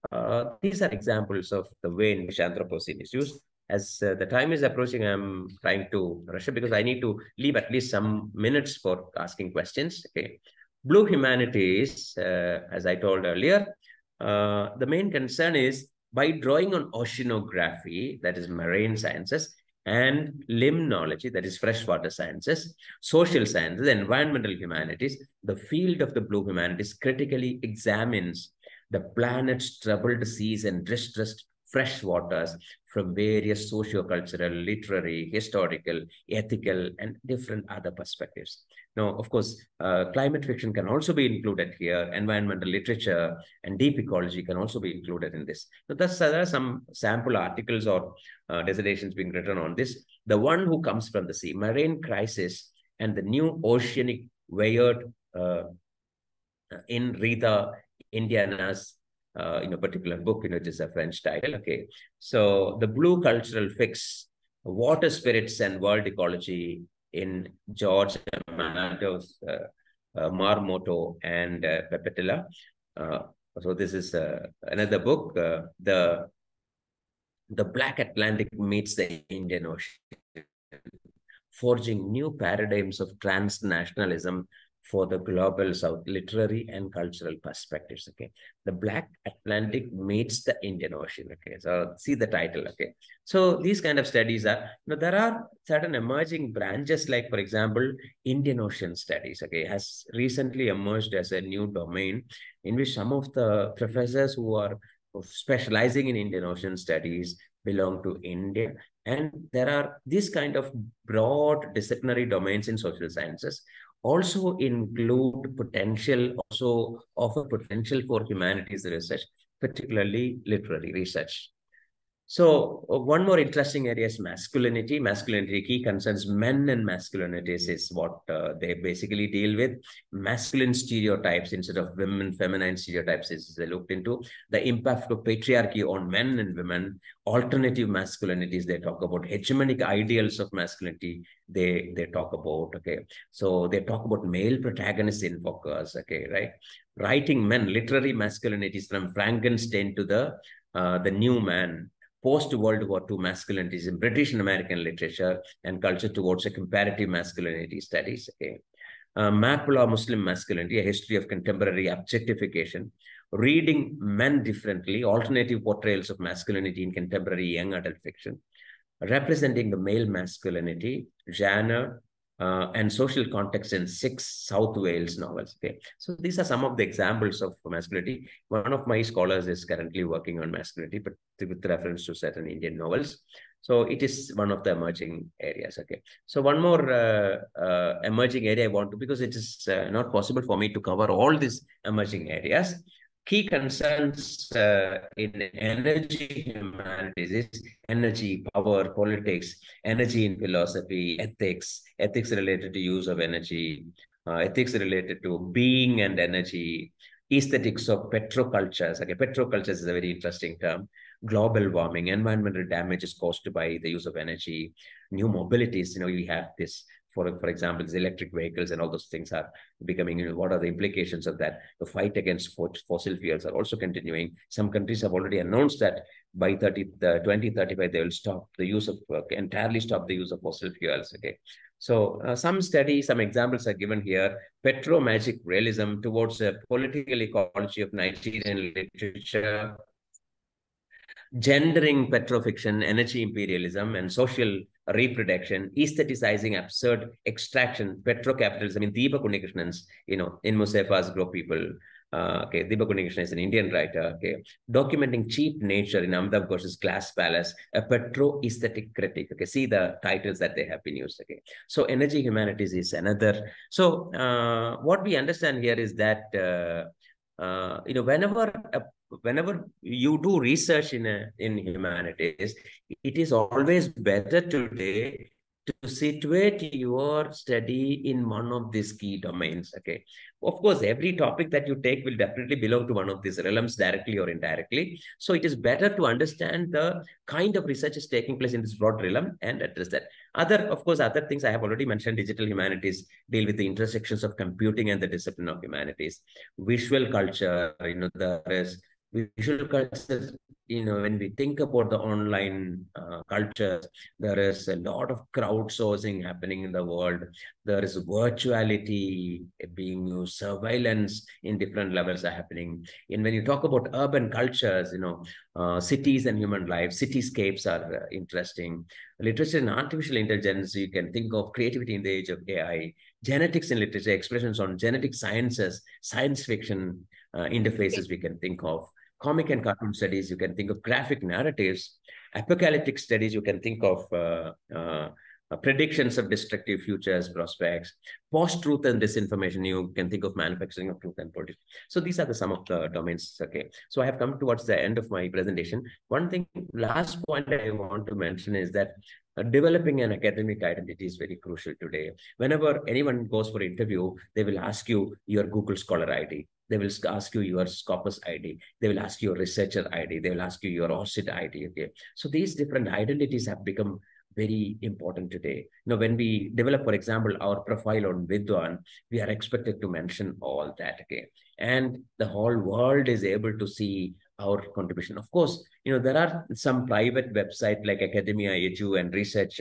these are examples of the way in which Anthropocene is used. As the time is approaching, I'm trying to rush it because I need to leave at least some minutes for asking questions. Okay, Blue Humanities, as I told earlier, the main concern is by drawing on oceanography, that is marine sciences, and limnology, that is freshwater sciences, social sciences, environmental humanities, the field of the blue humanities critically examines the planet's troubled seas and distressed fresh waters from various socio-cultural, literary, historical, ethical, and different other perspectives. Now, of course, climate fiction can also be included here. Environmental literature and deep ecology can also be included in this. So thus, there are some sample articles or dissertations being written on this. The one who comes from the sea, marine crisis and the new oceanic weird in Rita Indiana's particular book, which is a French title. Okay, so the blue cultural fix, water spirits and world ecology in George Amato's Marmoto and Pepetela. So this is another book. The Black Atlantic meets the Indian Ocean, forging new paradigms of transnationalism for the global south, literary and cultural perspectives. Okay, the Black Atlantic meets the Indian Ocean. Okay, so see the title. Okay, so these kind of studies are, there are certain emerging branches, like for example, Indian Ocean studies. Okay, has recently emerged as a new domain in which some of the professors who are specializing in Indian Ocean studies belong to India. And there are these kind of broad disciplinary domains in social sciences also include potential, also offer potential for humanities research, particularly literary research. So one more interesting area is masculinity. Masculinity, key concerns men and masculinities is what they basically deal with. Masculine stereotypes instead of women, feminine stereotypes is they looked into. The impact of patriarchy on men and women, alternative masculinities they talk about, hegemonic ideals of masculinity they talk about. Okay, so they talk about male protagonists in focus. Okay, right? Writing men, literary masculinities from Frankenstein to the new man. Post-World War II masculinities in British and American literature and culture towards a comparative masculinity studies. Okay. Mapula Muslim masculinity, a history of contemporary objectification, reading men differently, alternative portrayals of masculinity in contemporary young adult fiction, representing the male masculinity, genre, and social context in 6 South Wales novels. Okay, so these are some of the examples of masculinity. One of my scholars is currently working on masculinity, but with reference to certain Indian novels. So it is one of the emerging areas. Okay, so one more emerging area I want to, because it is not possible for me to cover all these emerging areas. Key concerns in energy humanities is energy, power, politics, energy in philosophy, ethics related to use of energy, ethics related to being and energy, aesthetics of petrocultures. Okay, petrocultures is a very interesting term. Global warming, environmental damage is caused by the use of energy, new mobilities. We have this, for example, these electric vehicles and all those things are becoming, what are the implications of that? The fight against fossil fuels are also continuing. Some countries have already announced that by 2035, they will stop the use of, entirely stop the use of fossil fuels. Okay. So some studies, some examples are given here. Petromagic realism towards a political ecology of Nigerian literature, gendering petrofiction, energy imperialism, and social reproduction, aestheticizing absurd extraction, petrocapitalism in Deepak Unnikrishna's, in Musafa's Grow People. Okay, Deepak Unnikrishna is an Indian writer. Okay, documenting cheap nature in Amitav Ghosh's Glass Palace, a petro-aesthetic critic. Okay, see the titles that they have been used. Okay, so energy humanities is another. So what we understand here is that whenever you do research in humanities, it is always better today to situate your study in one of these key domains. Okay. Of course, every topic that you take will definitely belong to one of these realms directly or indirectly. So it is better to understand the kind of research is taking place in this broad realm and address that. Of course, other things I have already mentioned, digital humanities deal with the intersections of computing and the discipline of humanities. Visual culture, there is visual culture, when we think about the online culture, there is a lot of crowdsourcing happening in the world. There is virtuality being used, surveillance in different levels are happening. And when you talk about urban cultures, cities and human life, cityscapes are interesting. Literature and artificial intelligence, you can think of creativity in the age of AI, genetics in literature, expressions on genetic sciences, science fiction interfaces we can think of, comic and cartoon studies, you can think of graphic narratives, apocalyptic studies, you can think of predictions of destructive futures, prospects, post-truth and disinformation, you can think of manufacturing of truth and politics. So these are some of the domains. Okay. So I have come towards the end of my presentation. One thing, last point I want to mention is that developing an academic identity is very crucial today. Whenever anyone goes for interview, they will ask you your Google Scholar ID. They will ask you your Scopus ID. They will ask you your researcher ID. They will ask you your ORCID ID. Okay. So these different identities have become very important today. When we develop, for example, our profile on Vidwan, we are expected to mention all that. Okay. And the whole world is able to see our contribution. Of course, there are some private websites like Academia Edu and Research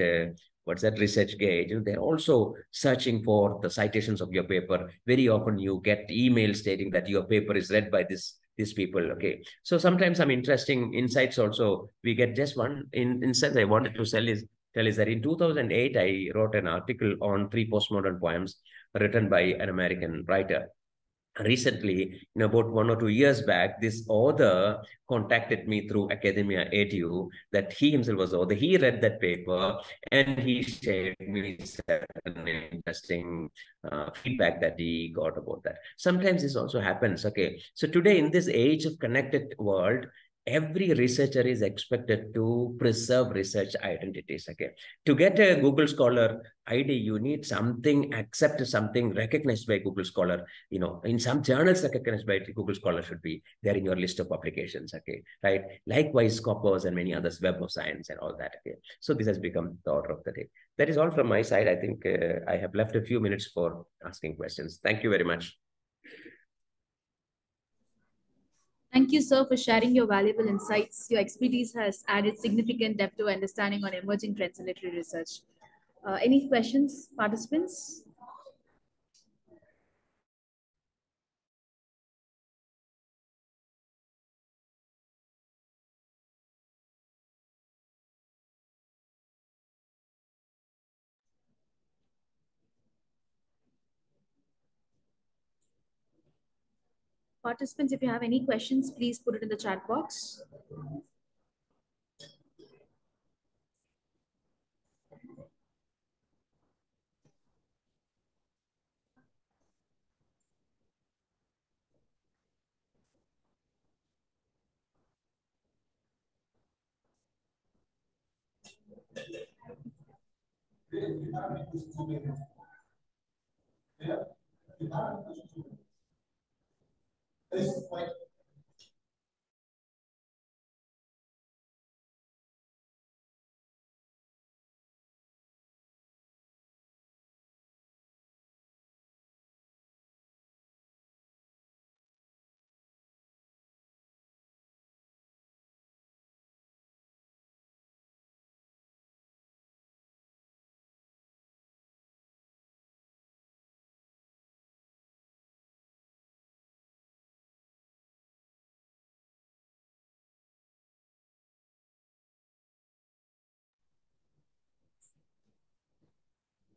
what's that, research gauge, they're also searching for the citations of your paper. Very often you get emails stating that your paper is read by these people. Okay. So sometimes some interesting insights also we get. Just one insight I wanted to tell is that in 2008 I wrote an article on 3 postmodern poems written by an American writer. Recently, about 1 or 2 years back, this author contacted me through Academia Edu, that he himself was the author. He read that paper and he shared me certain interesting feedback that he got about that. Sometimes this also happens. Okay. So today, in this age of connected world, every researcher is expected to preserve research identities. Okay. To get a Google Scholar ID, you need something, accept something recognized by Google Scholar. In some journals recognized by Google Scholar should be there in your list of publications. Okay. Right. Likewise, Scopus and many others, Web of Science and all that. Okay. So this has become the order of the day. That is all from my side. I think I have left a few minutes for asking questions. Thank you very much. Thank you, sir, for sharing your valuable insights. Your expertise has added significant depth to understanding on emerging trends in literary research. Any questions, participants? Participants, if you have any questions, please put it in the chat box.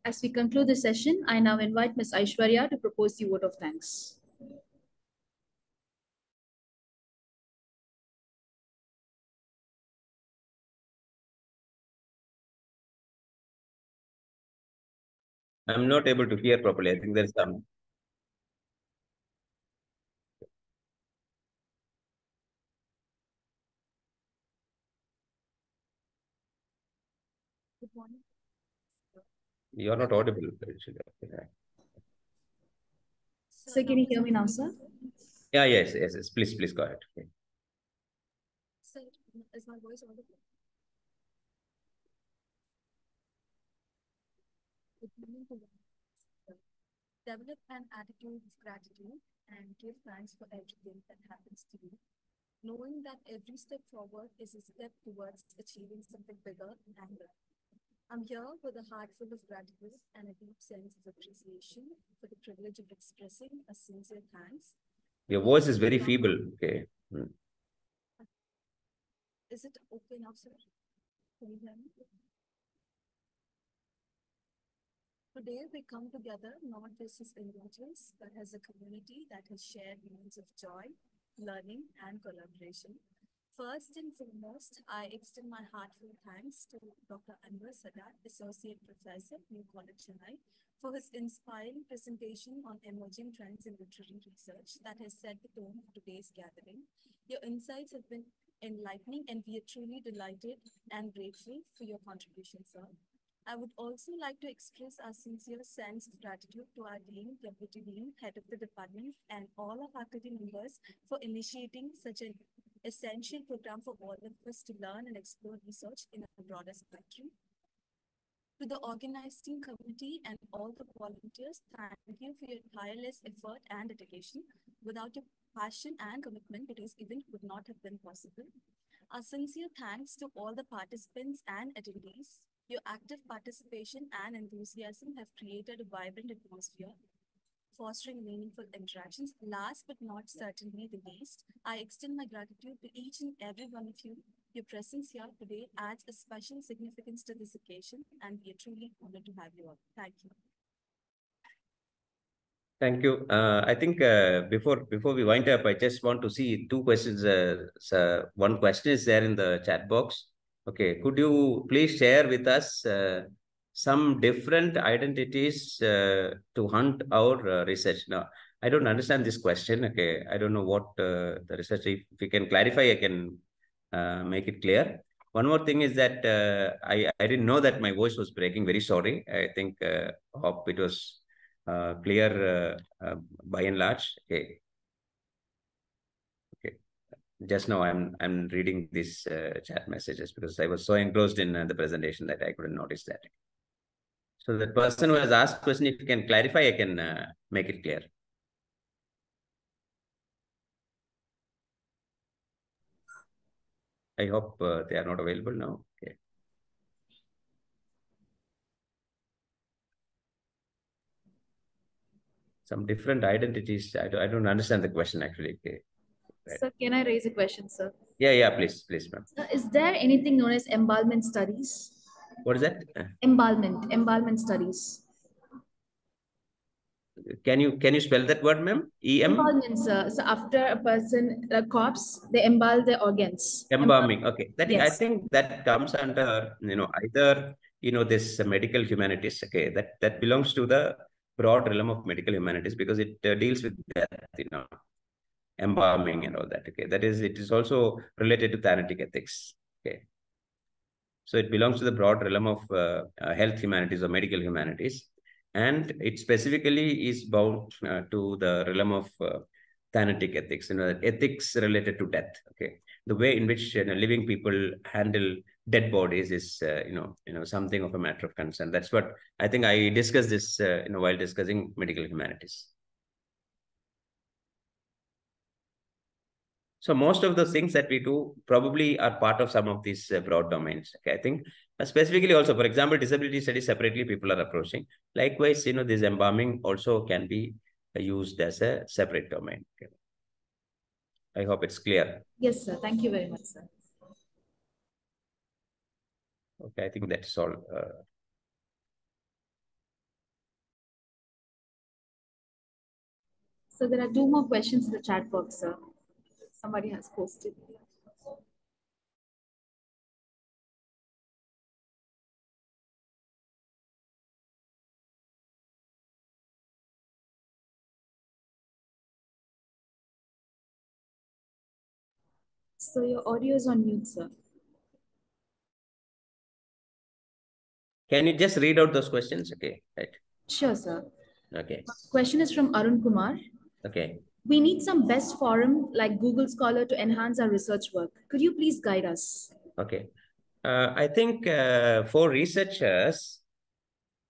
As we conclude the session, I now invite Ms. Aishwarya to propose the vote of thanks. I'm not able to hear properly. I think there's some. Good morning. You're not audible. Actually. So can you hear me now, sir? Yeah, yes, yes, yes. Please go ahead. Okay. Sir, is my voice audible? Good morning to you. Develop an attitude of gratitude and give thanks for everything that happens to you, knowing that every step forward is a step towards achieving something bigger and better. I'm here with a heart full of gratitude and a deep sense of appreciation for the privilege of expressing a sincere thanks. Your voice is very feeble. Okay. Hmm. Is it okay now, sir? Can you hear me? Today, we come together not just as individuals, but as a community that has shared moments of joy, learning, and collaboration. First and foremost, I extend my heartfelt thanks to Dr. Anvar Sadhath, Associate Professor, New College, Chennai, for his inspiring presentation on emerging trends in literary research that has set the tone for today's gathering. Your insights have been enlightening, and we are truly delighted and grateful for your contribution, sir. I would also like to express our sincere sense of gratitude to our Dean, Deputy Dean, Head of the Department, and all our faculty members for initiating such an essential program for all of us to learn and explore research in a broader spectrum. To the organizing committee and all the volunteers, thank you for your tireless effort and dedication. Without your passion and commitment, today's event would not have been possible. Our sincere thanks to all the participants and attendees. Your active participation and enthusiasm have created a vibrant atmosphere, fostering meaningful interactions. Last but not certainly the least, I extend my gratitude to each and every one of you. Your presence here today adds a special significance to this occasion, and we are truly honored to have you all. Thank you. Thank you. I think before we wind up, I just want to see two questions. So one question is there in the chat box. Okay, could you please share with us some different identities to hunt our research? Now, I don't understand this question. Okay, I don't know what the research. If you can clarify, I can make it clear. One more thing is that I didn't know that my voice was breaking. Very sorry. I think hope it was clear by and large. Okay. Okay. Just now I'm reading these chat messages because I was so engrossed in the presentation that I couldn't notice that. So the person who has asked question, if you can clarify, I can make it clear. I hope they are not available now. Okay. Some different identities. I don't understand the question actually. Okay. Right. Sir, can I raise a question, sir? Yeah, please, ma'am. Is there anything known as embalmment studies? What is that? Embalmment studies. Can you spell that word, ma'am? EM? Embalmment, sir. So after a person, a corpse, they embal their organs. Embalming. Okay. I Yes. think that comes under, either, this medical humanities. Okay. That belongs to the broad realm of medical humanities because it deals with death, embalming and all that. Okay. It is also related to thanatic ethics. Okay. So it belongs to the broad realm of health humanities or medical humanities. And it specifically is bound to the realm of thanatic ethics, ethics related to death. Okay. The way in which living people handle dead bodies is, something of a matter of concern. That's what I think I discussed this, while discussing medical humanities. So most of the things that we do probably are part of some of these broad domains. Okay, I think specifically also, for example, disability studies separately people are approaching. Likewise, this embalming also can be used as a separate domain. Okay. I hope it's clear. Yes, sir. Thank you very much, sir. Okay, I think that's all. So there are two more questions in the chat box, sir. Somebody has posted. So your audio is on mute, sir. Can you just read out those questions? Okay, right. Sure, sir. Okay. Question is from Arun Kumar. Okay. We need some best forum like Google Scholar to enhance our research work. Could you please guide us? Okay. I think for researchers,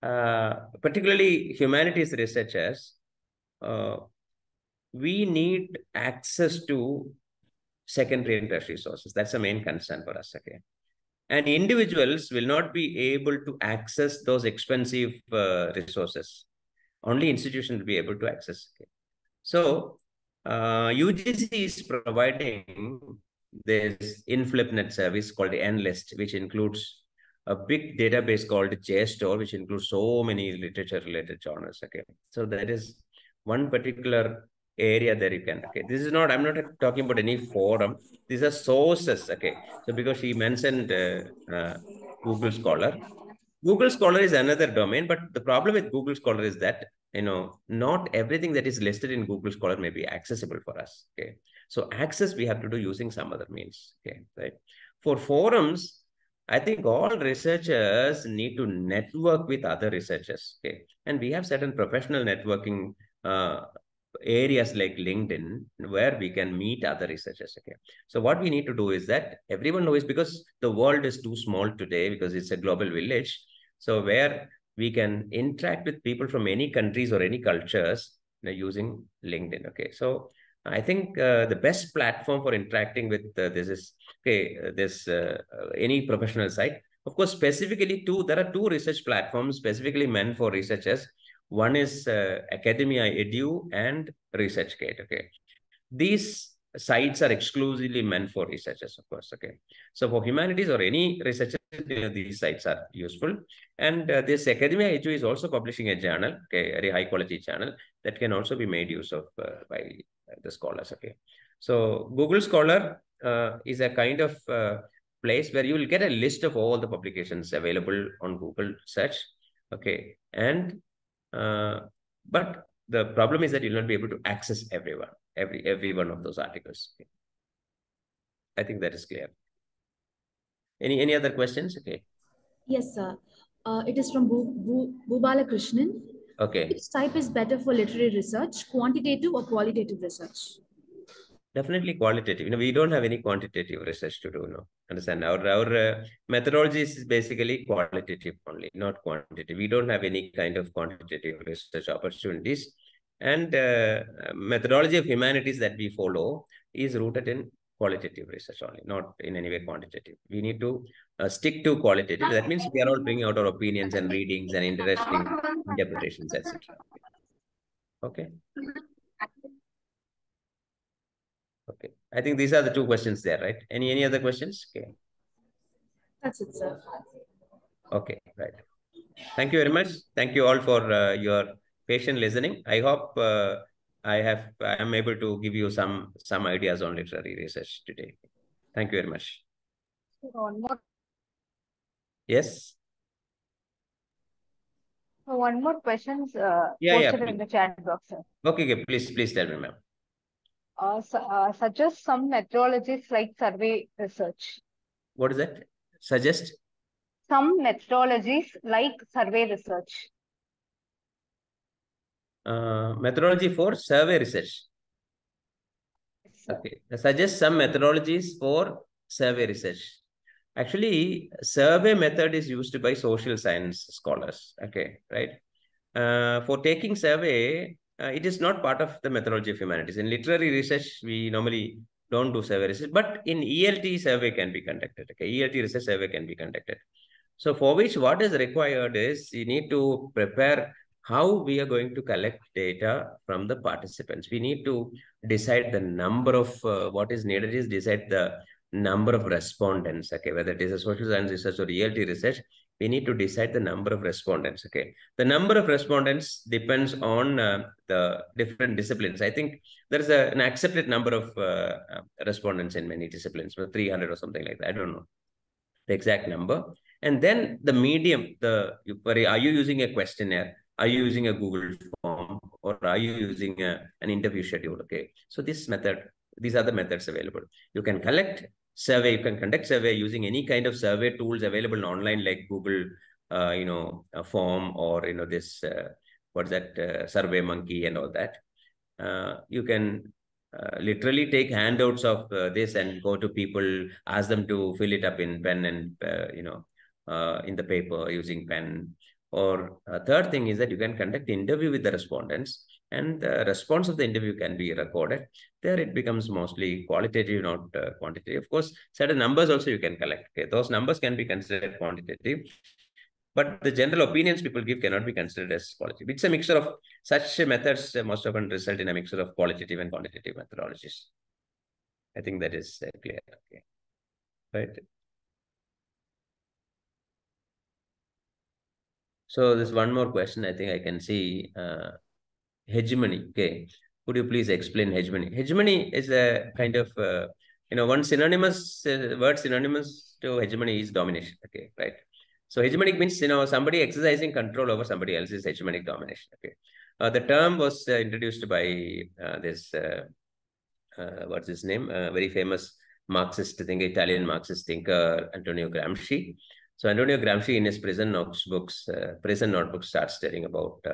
particularly humanities researchers, we need access to secondary and tertiary sources. That's the main concern for us. Okay. And individuals will not be able to access those expensive resources. Only institutions will be able to access. Okay. So UGC is providing this InflipNet service called NList, which includes a big database called JSTOR, which includes so many literature-related journals. Okay, so that is one particular area that you can. Okay, this is not. I'm not talking about any forum. These are sources. Okay, so because she mentioned Google Scholar. Google Scholar is another domain, but the problem with Google Scholar is that not everything that is listed in Google Scholar may be accessible for us. Okay, so access we have to do using some other means. Okay, right. For forums, I think all researchers need to network with other researchers. Okay, and we have certain professional networking areas like LinkedIn where we can meet other researchers. Okay, so what we need to do is that everyone knows, because the world is too small today, because it's a global village. So where we can interact with people from any countries or any cultures using LinkedIn. Okay, so I think the best platform for interacting with this is any professional site. Of course, specifically there are two research platforms specifically meant for researchers. One is Academia Edu and ResearchGate. Okay, these sites are exclusively meant for researchers, of course. Okay, so for humanities or any researchers, these sites are useful. And this Academia Edu is also publishing a journal, okay, a very high quality journal that can also be made use of by the scholars. Okay, so Google Scholar is a kind of place where you will get a list of all the publications available on Google search. Okay, and but the problem is that you'll not be able to access every one of those articles. Okay. I think that is clear. Any other questions? Okay. Yes, sir. It is from Bubala Krishnan. Okay. Which type is better for literary research, quantitative or qualitative research? Definitely qualitative. We don't have any quantitative research to do. No, understand? Our methodology is basically qualitative only, not quantitative. We don't have any kind of quantitative research opportunities. And methodology of humanities that we follow is rooted in qualitative research only, not in any way quantitative. We need to stick to qualitative. That means we are all bringing out our opinions and readings and interesting interpretations, etc. Okay. Okay. I think these are the two questions there, right? Any other questions? Okay. That's it, sir. Okay, right. Thank you very much. Thank you all for your patient listening. I hope I am able to give you some ideas on literary research today. Thank you very much. One more. Yes. One more question Yeah, posted in the chat box, sir. Okay, please tell me, ma'am. Suggest some methodologies like survey research. What is that? Suggest? Some methodologies like survey research. Methodology for survey research. Yes, okay. Suggest some methodologies for survey research. Actually, survey method is used by social science scholars. Okay, right? For taking survey, it is not part of the methodology of humanities. In literary research, we normally don't do survey research, but in ELT survey can be conducted. Okay, ELT research survey can be conducted. So for which what is required is you need to prepare how we are going to collect data from the participants. We need to decide the number of what is needed is decide the number of respondents. Okay, whether it is a social science research or ELT research, we need to decide the number of respondents. Okay, the number of respondents depends on the different disciplines. I think there is an accepted number of respondents in many disciplines, 300 or something like that. I don't know the exact number. And then the medium, are you using a questionnaire? Are you using a Google form? Or are you using an interview schedule? Okay. So these are the methods available. You can collect survey, you can conduct survey using any kind of survey tools available online like Google form, or this what's that survey monkey and all that. You can literally take handouts of this and go to people, ask them to fill it up in pen and in the paper using pen. Or third thing is that you can conduct interview with the respondents, and the response of the interview can be recorded. There it becomes mostly qualitative, not quantitative. Of course, certain numbers also you can collect. Okay? Those numbers can be considered quantitative, but the general opinions people give cannot be considered as qualitative. It's a mixture of such methods most often result in a mixture of qualitative and quantitative methodologies. I think that is clear. Okay. Right. So there's one more question I think I can see. Hegemony. Okay. Could you please explain hegemony? Hegemony is a kind of, one synonymous word synonymous to hegemony is domination. Okay. Right. So hegemonic means, somebody exercising control over somebody else's hegemonic domination. Okay. The term was introduced by this, what's his name? Very famous Marxist thinker, Italian Marxist thinker, Antonio Gramsci. So Antonio Gramsci in his prison notebook starts telling about,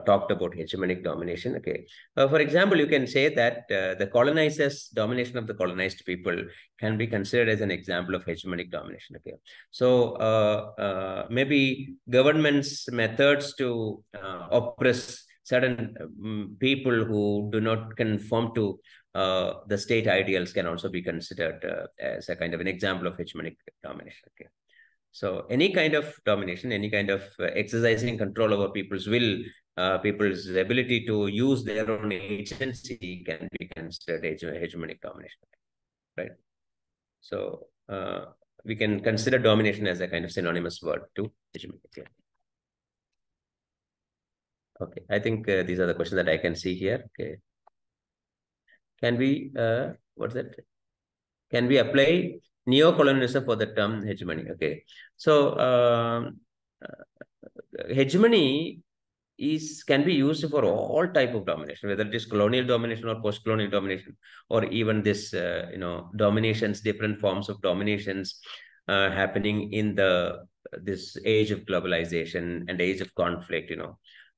talked about hegemonic domination. Okay. For example, you can say that the colonizers' domination of the colonized people can be considered as an example of hegemonic domination. Okay. So maybe government's methods to oppress certain people who do not conform to the state ideals can also be considered as a kind of an example of hegemonic domination. Okay. So any kind of domination, any kind of exercising control over people's will, people's ability to use their own agency can be considered hegemonic domination, right? So we can consider domination as a kind of synonymous word to hegemony. Okay, I think these are the questions that I can see here. Okay, can we what's that? Can we apply neocolonialism for the term hegemony? Okay, so hegemony can be used for all type of domination, whether it is colonial domination or post-colonial domination, or even this dominations, different forms of dominations happening in this age of globalization and age of conflict.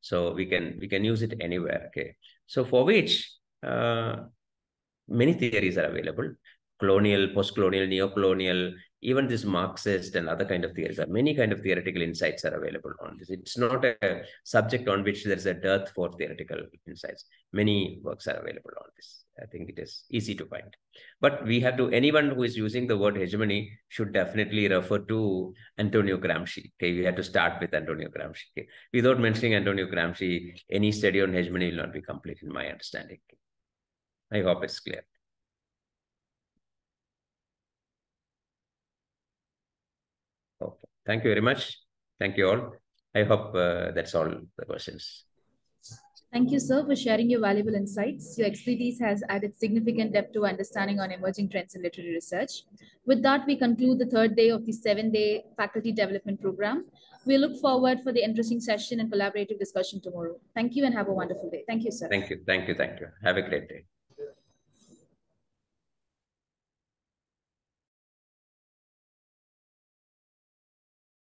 So we can use it anywhere. Okay, so for which many theories are available: colonial, post-colonial, neo-colonial, even this Marxist and other kind of theories. Many kind of theoretical insights are available on this. It's not a subject on which there's a dearth for theoretical insights. Many works are available on this. I think it is easy to find. But we have to, anyone who is using the word hegemony should definitely refer to Antonio Gramsci. Okay, we have to start with Antonio Gramsci. Okay? Without mentioning Antonio Gramsci, any study on hegemony will not be complete in my understanding. I hope it's clear. Okay. Thank you very much. Thank you all. I hope that's all the questions. Thank you, sir, for sharing your valuable insights. Your expertise has added significant depth to understanding on emerging trends in literary research. With that, we conclude the third day of the 7-day faculty development program. We look forward for the interesting session and collaborative discussion tomorrow. Thank you and have a wonderful day. Thank you, sir. Thank you. Thank you. Thank you. Have a great day.